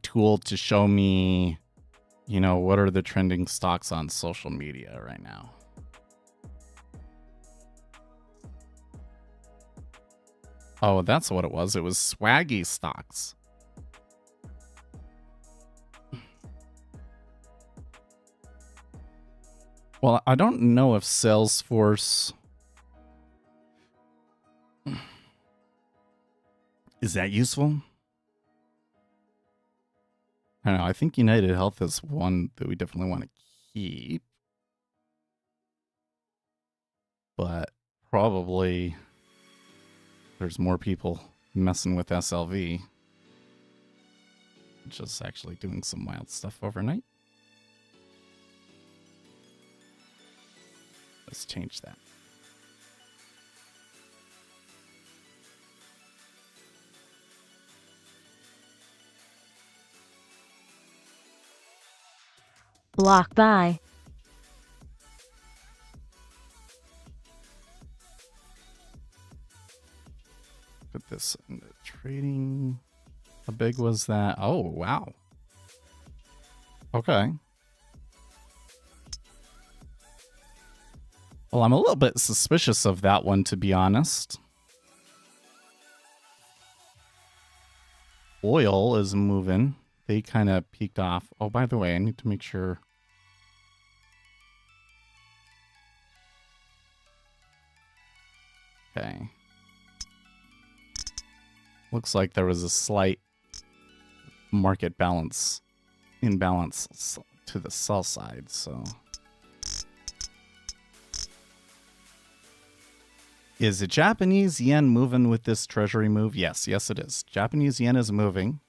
tool to show me, you know, what are the trending stocks on social media right now. Oh, that's what it was. It was swaggy stocks. Well, I don't know if Salesforce... Is that useful? I don't know. I think United Health is one that we definitely want to keep. But probably there's more people messing with SLV. Just actually doing some wild stuff overnight. Let's change that.
Block buy.
Put this into trading. How big was that? Oh, wow. Okay. Well, I'm a little bit suspicious of that one, to be honest. Oil is moving. They kind of peaked off. Oh, by the way, I need to make sure. Okay. Looks like there was a slight market imbalance to the sell side, so. Is the Japanese yen moving with this treasury move? Yes, it is. Japanese yen is moving.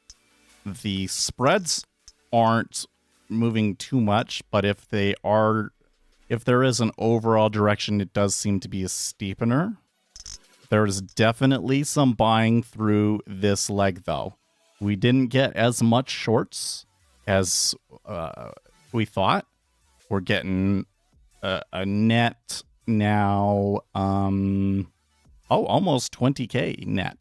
The spreads aren't moving too much, but if there is an overall direction, it does seem to be a steepener. There's definitely some buying through this leg, though. We didn't get as much shorts as we thought. We're getting a net now, almost 20K net.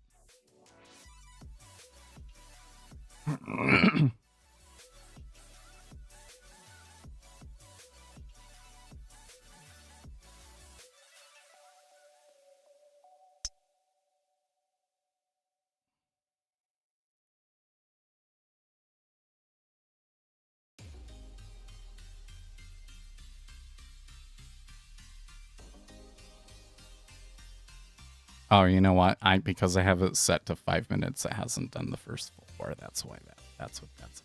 Oh, you know what? Because I have it set to 5 minutes, it hasn't done the first 4. That's why that's what that's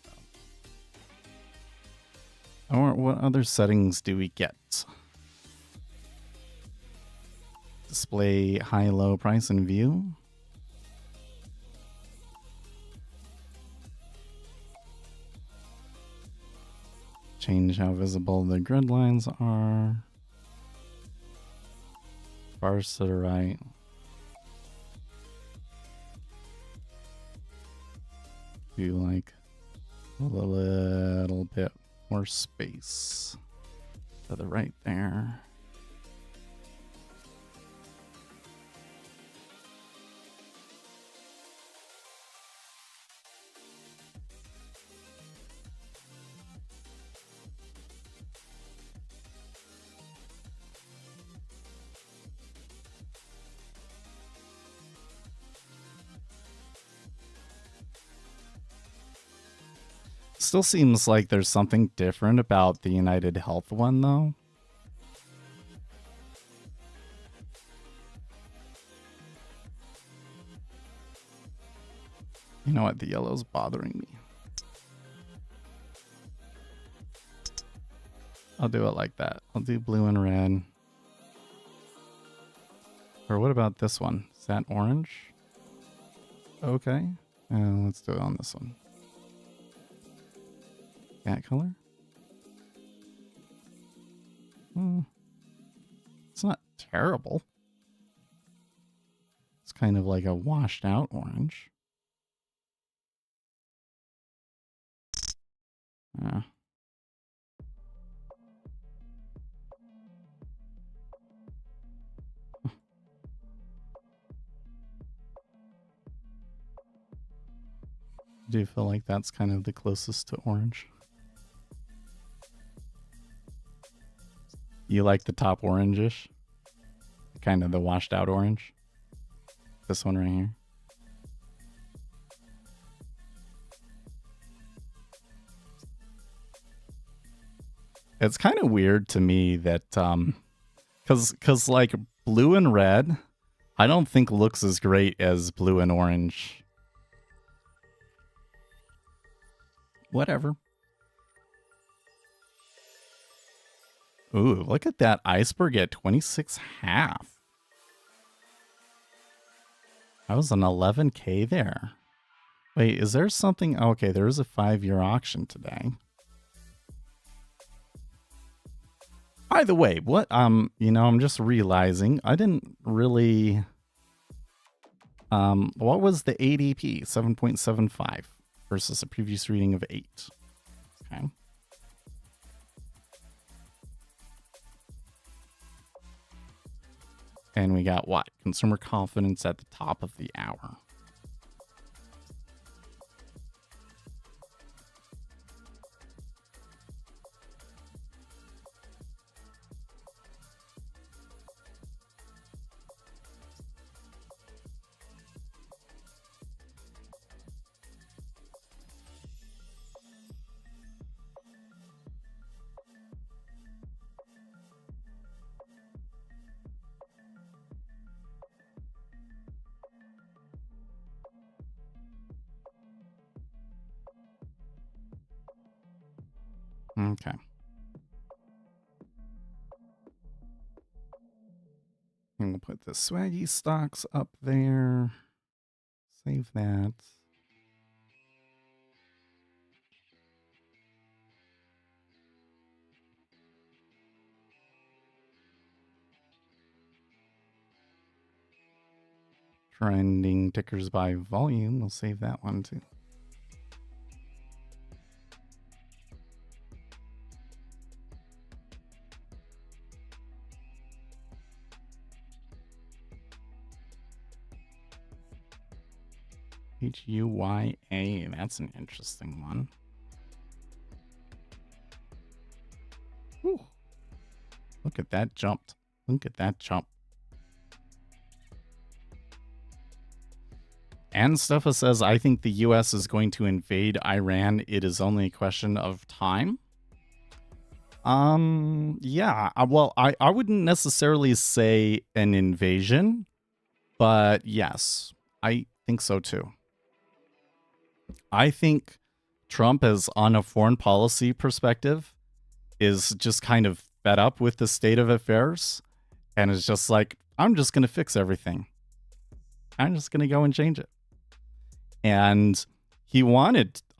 about. Or what other settings do we get? Display high, low, price, and view. Change how visible the grid lines are. Bars to the right. Do like a little bit more space to the right there. Still seems like there's something different about the United Health one, though. You know what? The yellow's bothering me. I'll do it like that. I'll do blue and red. Or what about this one? Is that orange? Okay. Let's do it on this one. That color? It's not terrible. It's kind of like a washed out orange. Yeah. Do you feel like that's kind of the closest to orange? You like the top orangish? Kind of the washed out orange? This one right here. It's kind of weird to me that, cause like blue and red, I don't think looks as great as blue and orange. Whatever. Ooh, look at that iceberg at 26.5. That was an 11K there. Wait, is there something? Okay, there is a 5-year auction today. By the way, what, you know, I'm just realizing I didn't really, what was the ADP? 7.75 versus a previous reading of 8. Okay. And we got what? Consumer confidence at the top of the hour. Okay. And we'll put the swaggy stocks up there. Save that. Trending tickers by volume. We'll save that one too. HUYA. That's an interesting one. Whew. Look at that jumped. Look at that jump. And Steffa says, I think the U.S. is going to invade Iran. It is only a question of time. Yeah. Well, I wouldn't necessarily say an invasion, but yes, I think so too. I think Trump, as on a foreign policy perspective, is just kind of fed up with the state of affairs and is just like, I'm just going to fix everything. I'm just going to go and change it. And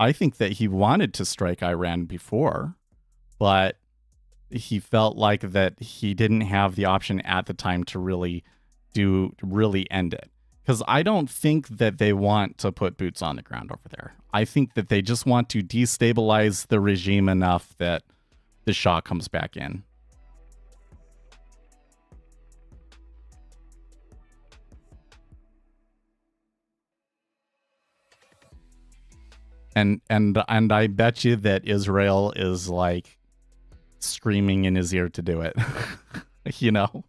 I think that he wanted to strike Iran before, but he felt like that he didn't have the option at the time to really end it. Because I don't think that they want to put boots on the ground over there. I think that they just want to destabilize the regime enough that the Shah comes back in. And I bet you that Israel is like screaming in his ear to do it. You know?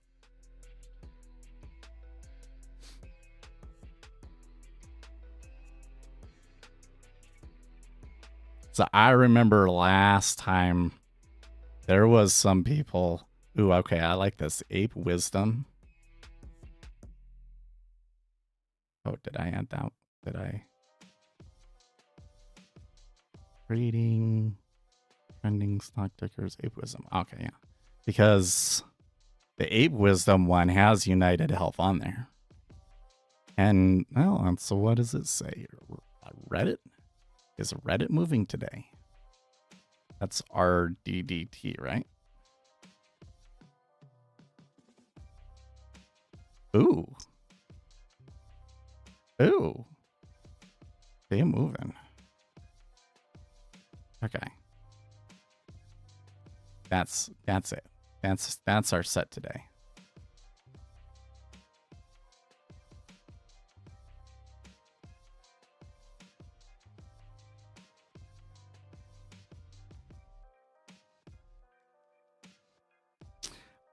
So I remember last time there was some people. Ooh, okay, I like this. Ape Wisdom. Oh, did I add that? Did I? Trading, trending stock tickers, Ape Wisdom. Okay, yeah. Because the Ape Wisdom one has United Health on there. And, well, so what does it say? Reddit? Is Reddit moving today? That's RDDT, right? Ooh. Ooh. They're moving. Okay. That's it. That's our set today.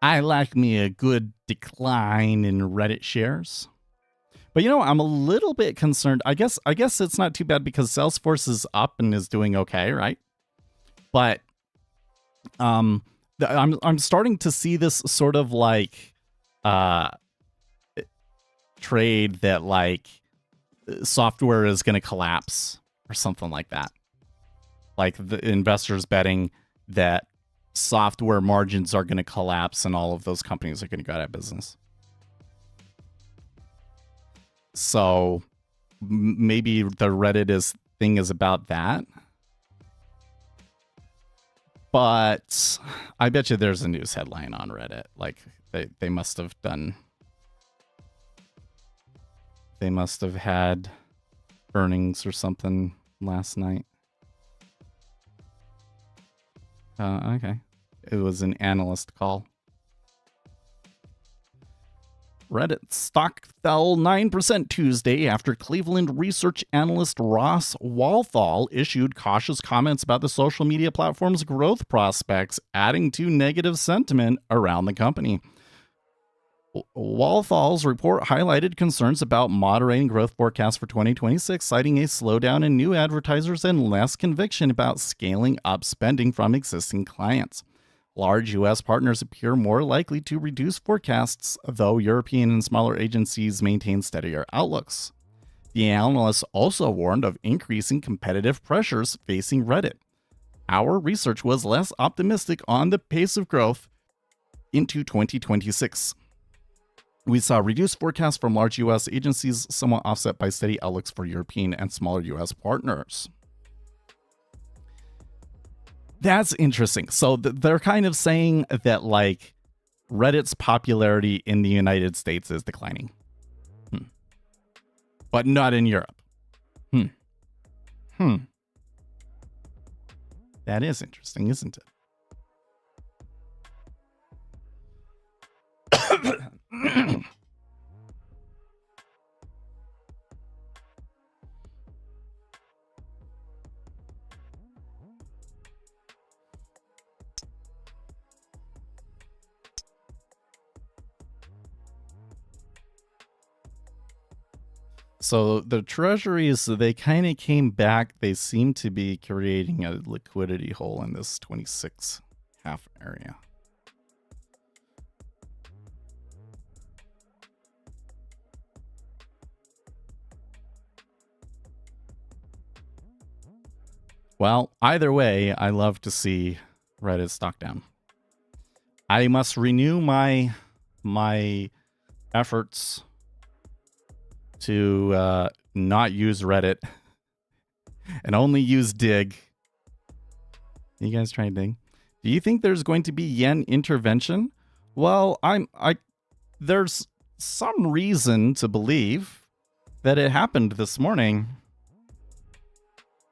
I like me a good decline in Reddit shares. But you know, I'm a little bit concerned. I guess it's not too bad because Salesforce is up and is doing okay, right? But I'm starting to see this sort of like trade that like software is going to collapse or something like that. Like the investors betting that software margins are going to collapse and all of those companies are going to go out of business. So maybe the Reddit thing is about that. But I bet you there's a news headline on Reddit. Like they must have had earnings or something last night. Okay. It was an analyst call. Reddit stock fell 9% Tuesday after Cleveland research analyst Ross Walthall issued cautious comments about the social media platform's growth prospects, adding to negative sentiment around the company. Walthall's report highlighted concerns about moderating growth forecasts for 2026, citing a slowdown in new advertisers and less conviction about scaling up spending from existing clients. Large U.S. partners appear more likely to reduce forecasts, though European and smaller agencies maintain steadier outlooks. The analysts also warned of increasing competitive pressures facing Reddit. Our research was less optimistic on the pace of growth into 2026. We saw reduced forecasts from large U.S. agencies, somewhat offset by steady outlooks for European and smaller U.S. partners. That's interesting. So they're kind of saying that, like, Reddit's popularity in the United States is declining. But not in Europe. That is interesting, isn't it? So the treasuries, they kind of came back. They seem to be creating a liquidity hole in this 26 half area. Well, either way, I love to see Reddit stock down. I must renew my efforts to not use Reddit and only use Dig. You guys trying Dig? Do you think there's going to be yen intervention? Well, there's some reason to believe that it happened this morning.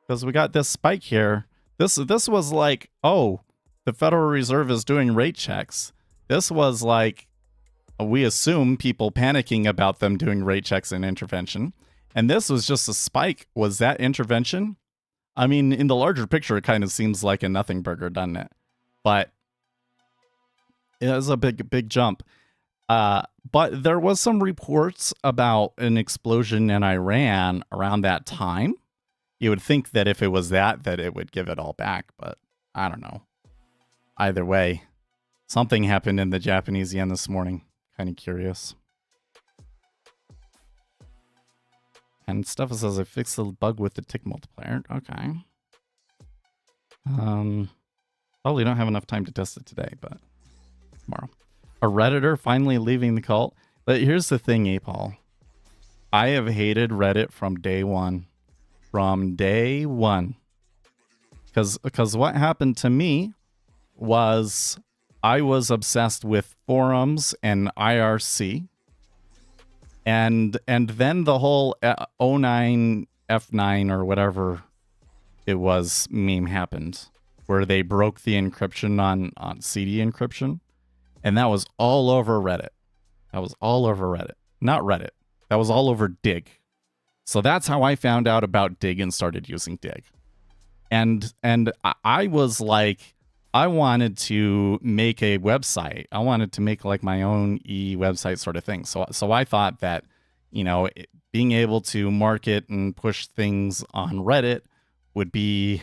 Because we got this spike here. This was like, oh, the Federal Reserve is doing rate checks. This was like, we assume people panicking about them doing rate checks and intervention. And this was just a spike. Was that intervention? I mean, in the larger picture, it kind of seems like a nothing burger, doesn't it? But it was a big jump. But there was some reports about an explosion in Iran around that time. You would think that if it was that it would give it all back, but I don't know. Either way, something happened in the Japanese yen this morning. Kind of curious. And Steffa says I fixed the bug with the tick multiplier. Okay. Probably don't have enough time to test it today, but tomorrow. A Redditor finally leaving the cult. But here's the thing, Apol. I have hated Reddit from day one. From day one. Because what happened to me was I was obsessed with forums and IRC. And then the whole 09 F9 or whatever it was meme happened, where they broke the encryption on CD encryption. And that was all over Reddit. That was all over Reddit. Not Reddit. That was all over Dig. So that's how I found out about Dig and started using Dig. And I was like, I wanted to make a website. I wanted to make like my own website sort of thing. So I thought that, you know, being able to market and push things on Reddit would be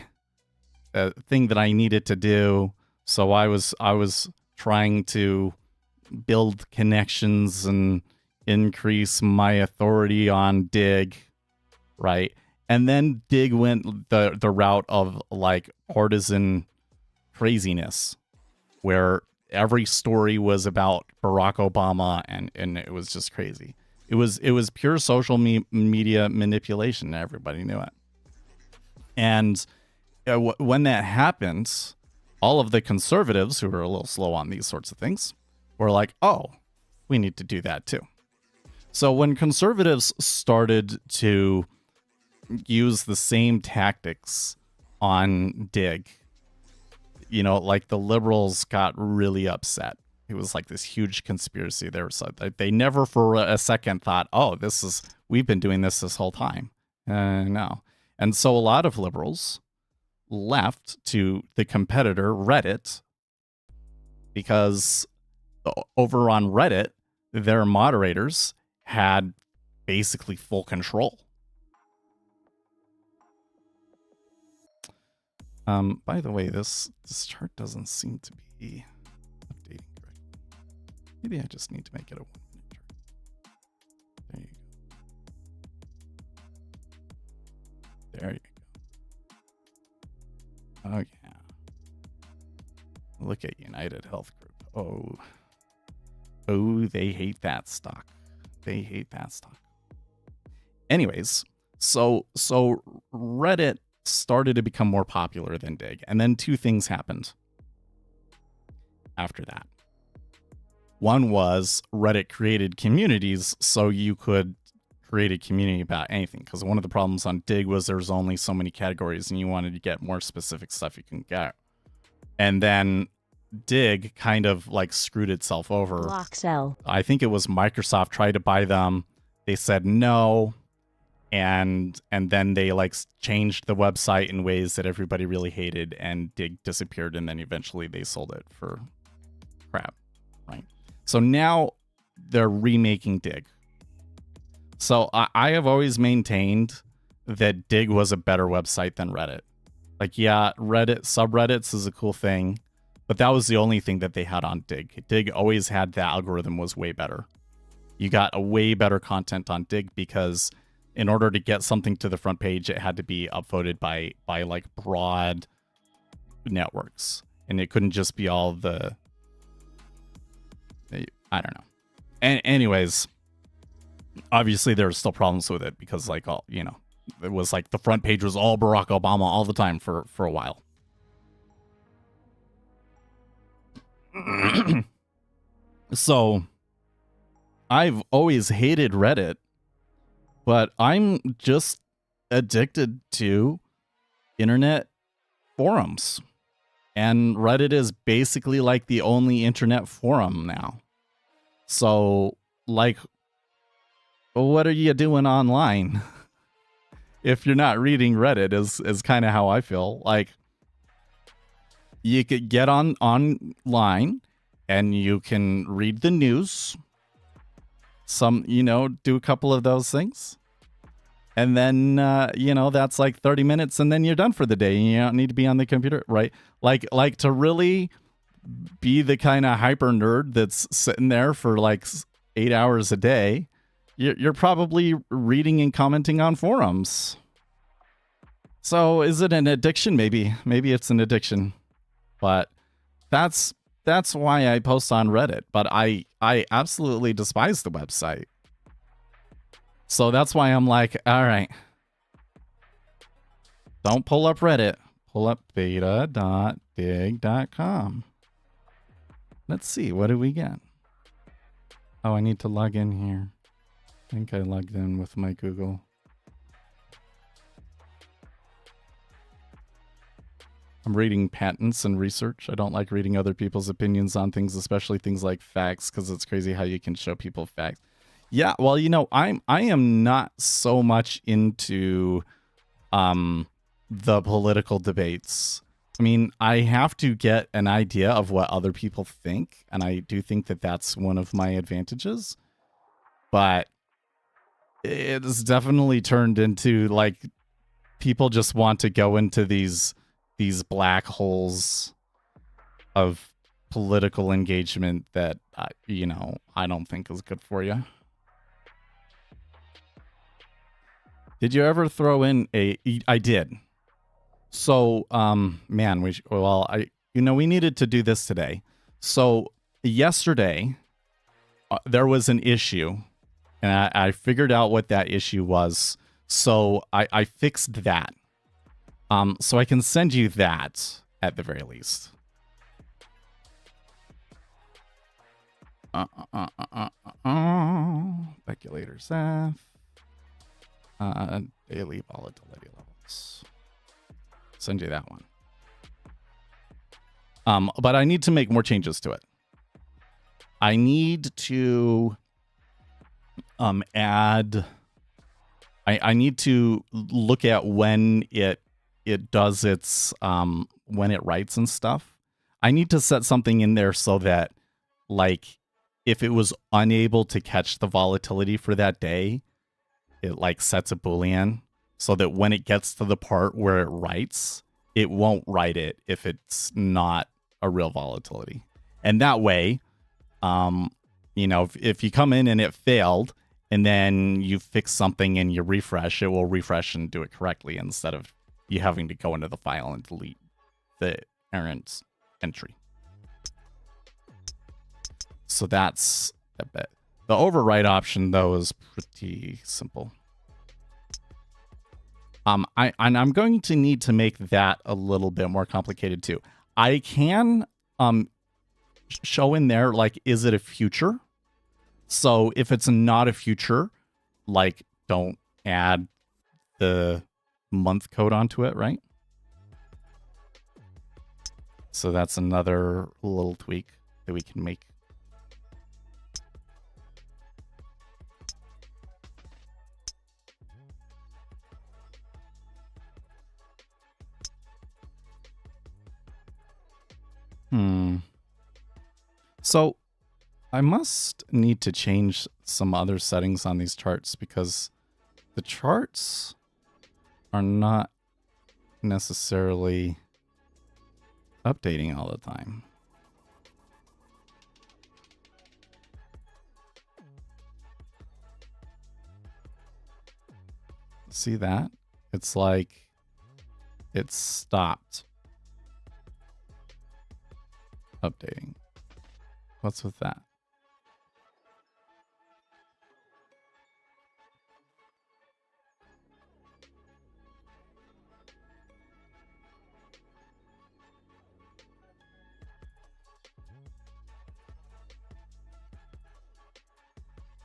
a thing that I needed to do. So I was trying to build connections and increase my authority on Dig. Right. And then Dig went the route of like partisan craziness, where every story was about Barack Obama and it was just crazy. It was pure social media manipulation. Everybody knew it. And when that happened, all of the conservatives who were a little slow on these sorts of things were like, oh, we need to do that too. So when conservatives started to use the same tactics on Dig, you know, like the liberals got really upset. It was like this huge conspiracy there. So they never for a second thought, oh, we've been doing this whole time. No. And so a lot of liberals left to the competitor Reddit, because over on Reddit, their moderators had basically full control. By the way, this chart doesn't seem to be updating correctly. Maybe I just need to make it a 1 minute chart. There you go. There you go. Oh yeah. Look at United Health Group. Oh, they hate that stock. They hate that stock. Anyways, so Reddit started to become more popular than Dig. And then two things happened after that. One was Reddit created communities so you could create a community about anything. Because one of the problems on Dig was there's only so many categories and you wanted to get more specific stuff you can get. And then Dig kind of like screwed itself over.
Block sell.
I think it was Microsoft tried to buy them. They said no. And then they like changed the website in ways that everybody really hated, and Dig disappeared, and then eventually they sold it for crap, right? So now they're remaking Dig. So I have always maintained that Dig was a better website than Reddit. Like, yeah, Reddit, subreddits is a cool thing, but that was the only thing that they had on Dig. Dig always had the algorithm was way better. You got a way better content on Dig because in order to get something to the front page, it had to be upvoted by like broad networks. And it couldn't just be all the, I don't know. And anyways, obviously there are still problems with it because like all, you know, it was like the front page was all Barack Obama all the time for a while. So I've always hated Reddit, but I'm just addicted to internet forums. And Reddit is basically like the only internet forum now. So, like, what are you doing online? If you're not reading Reddit is kind of how I feel. Like, you could get online and you can read the news. Some, you know, do a couple of those things. And then, you know, that's like 30 minutes and then you're done for the day. You don't need to be on the computer, right? Like to really be the kind of hyper nerd that's sitting there for like 8 hours a day, you're probably reading and commenting on forums. So is it an addiction? Maybe it's an addiction, but that's why I post on Reddit. But I absolutely despise the website. So that's why I'm like, all right, don't pull up Reddit. Pull up beta.dig.com. Let's see, what do we get? Oh, I need to log in here. I think I logged in with my Google. I'm reading patents and research. I don't like reading other people's opinions on things, especially things like facts, because it's crazy how you can show people facts. Yeah, well, you know, I am not so much into the political debates. I mean, I have to get an idea of what other people think, and I do think that that's one of my advantages. But it's definitely turned into like people just want to go into these black holes of political engagement that you know, I don't think is good for you. Did you ever throw in I did. So, man, we needed to do this today. So yesterday, there was an issue, and I figured out what that issue was. So I fixed that. So I can send you that at the very least. Speculators F. Daily volatility levels. Send you that one. But I need to make more changes to it. I need to add. I need to look at when it does its when it writes and stuff. I need to set something in there so that, like, if it was unable to catch the volatility for that day, it like sets a Boolean so that when it gets to the part where it writes, it won't write it if it's not a real volatility. And that way, you know, if you come in and it failed and then you fix something and you refresh, it will refresh and do it correctly instead of you having to go into the file and delete the errant entry. So that's a bit. The override option, though, is pretty simple. I'm going to need to make that a little bit more complicated too. I can show in there, like, is it a future? So if it's not a future, like, don't add the month code onto it, right? So that's another little tweak that we can make. So I must need to change some other settings on these charts because the charts are not necessarily updating all the time. See that? It's like it's stopped updating. What's with that?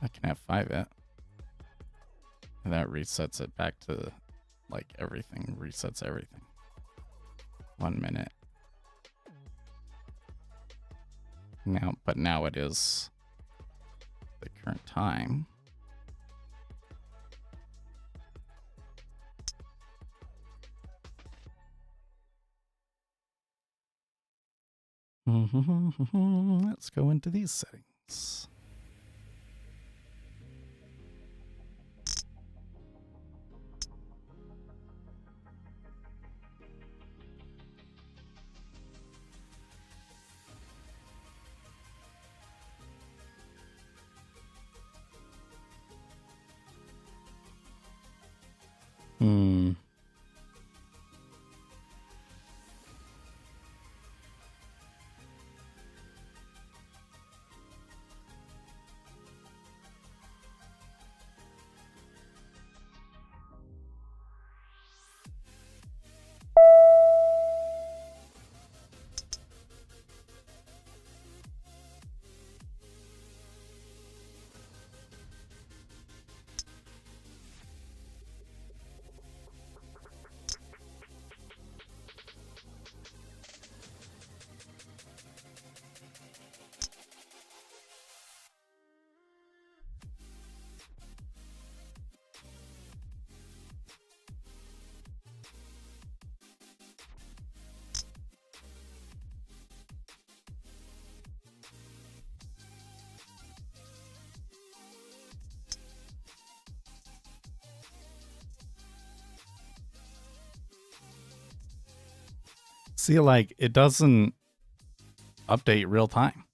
I can F5 it. And that resets it back to like everything, resets everything. 1 minute. Now, but now it is the current time. Let's go into these settings. See, like, it doesn't update real time.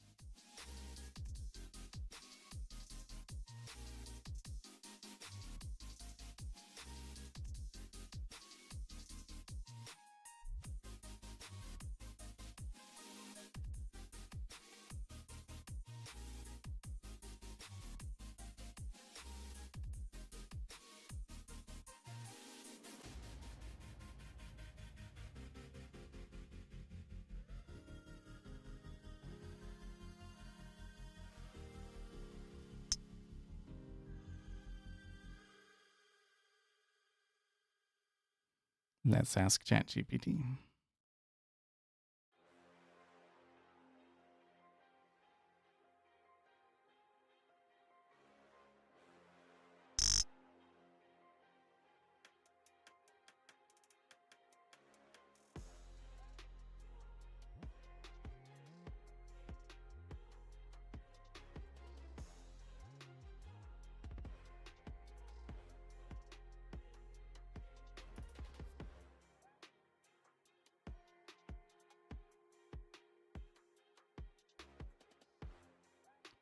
Let's ask ChatGPT.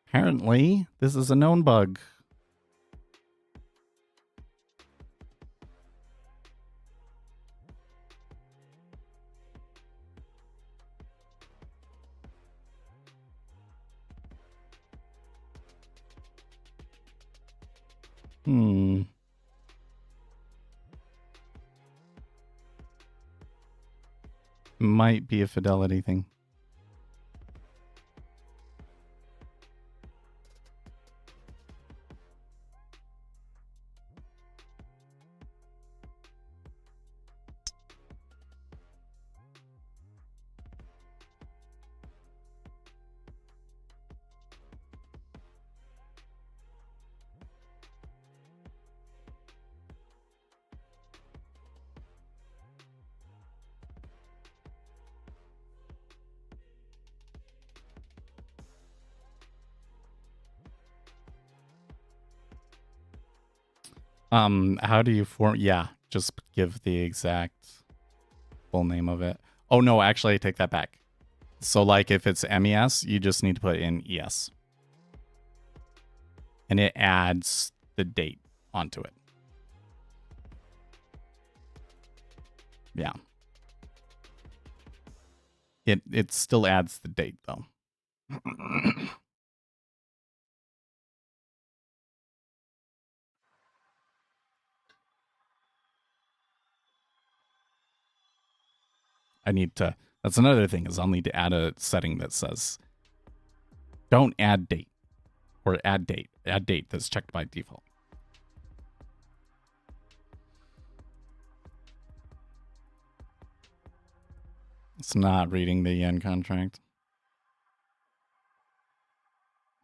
Apparently, this is a known bug. Might be a fidelity thing. How do you form? Yeah, just give the exact full name of it. Oh no, actually, I take that back. So like if it's MES, you just need to put in ES. And it adds the date onto it. Yeah. It still adds the date though. I need to, that's another thing, is I'll need to add a setting that says don't add date, or add date. Add date that's checked by default. It's not reading the yen contract.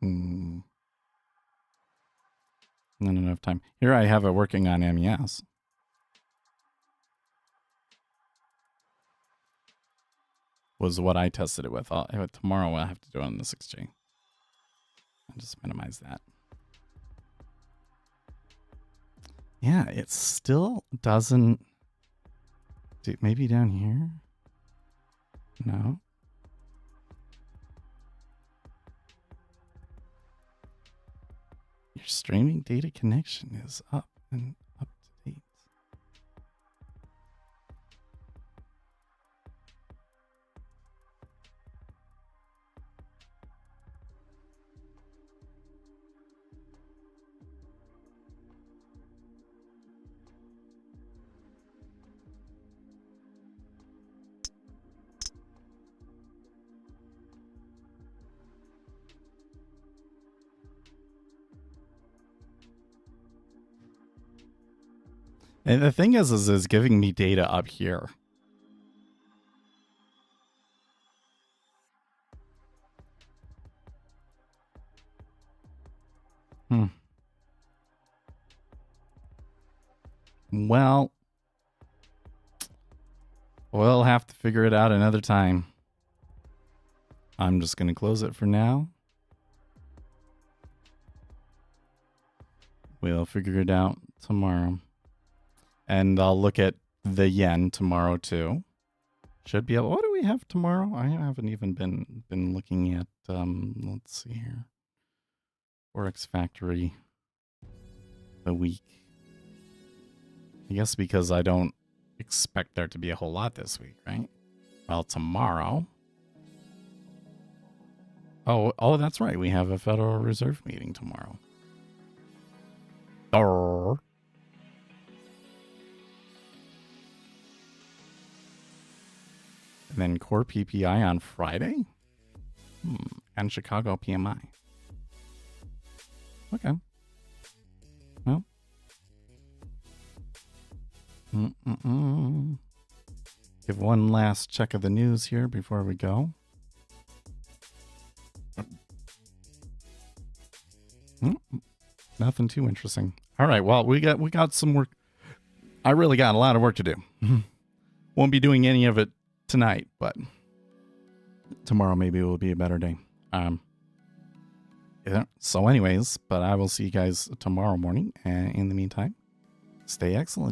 Not enough time. Here I have it working on MES. Was what I tested it with. Tomorrow I'll have to do it on the 6G. I'll just minimize that. Yeah, it still doesn't... Maybe down here? No. Your streaming data connection is up and up to date. And the thing is giving me data up here. Well, we'll have to figure it out another time. I'm just going to close it for now. We'll figure it out tomorrow. And I'll look at the yen tomorrow too. Should be able. What do we have tomorrow? I haven't even been looking at. Let's see here. Forex Factory. The week. I guess because I don't expect there to be a whole lot this week, right? Well, tomorrow. Oh, that's right. We have a Federal Reserve meeting tomorrow. Arr. And then core PPI on Friday? And Chicago PMI. Okay. Well. Give one last check of the news here before we go. Nothing too interesting. All right, well, we got some work. I really got a lot of work to do. Won't be doing any of it tonight, but tomorrow maybe will be a better day. Yeah, so anyways, but I will see you guys tomorrow morning, and in the meantime, stay excellent.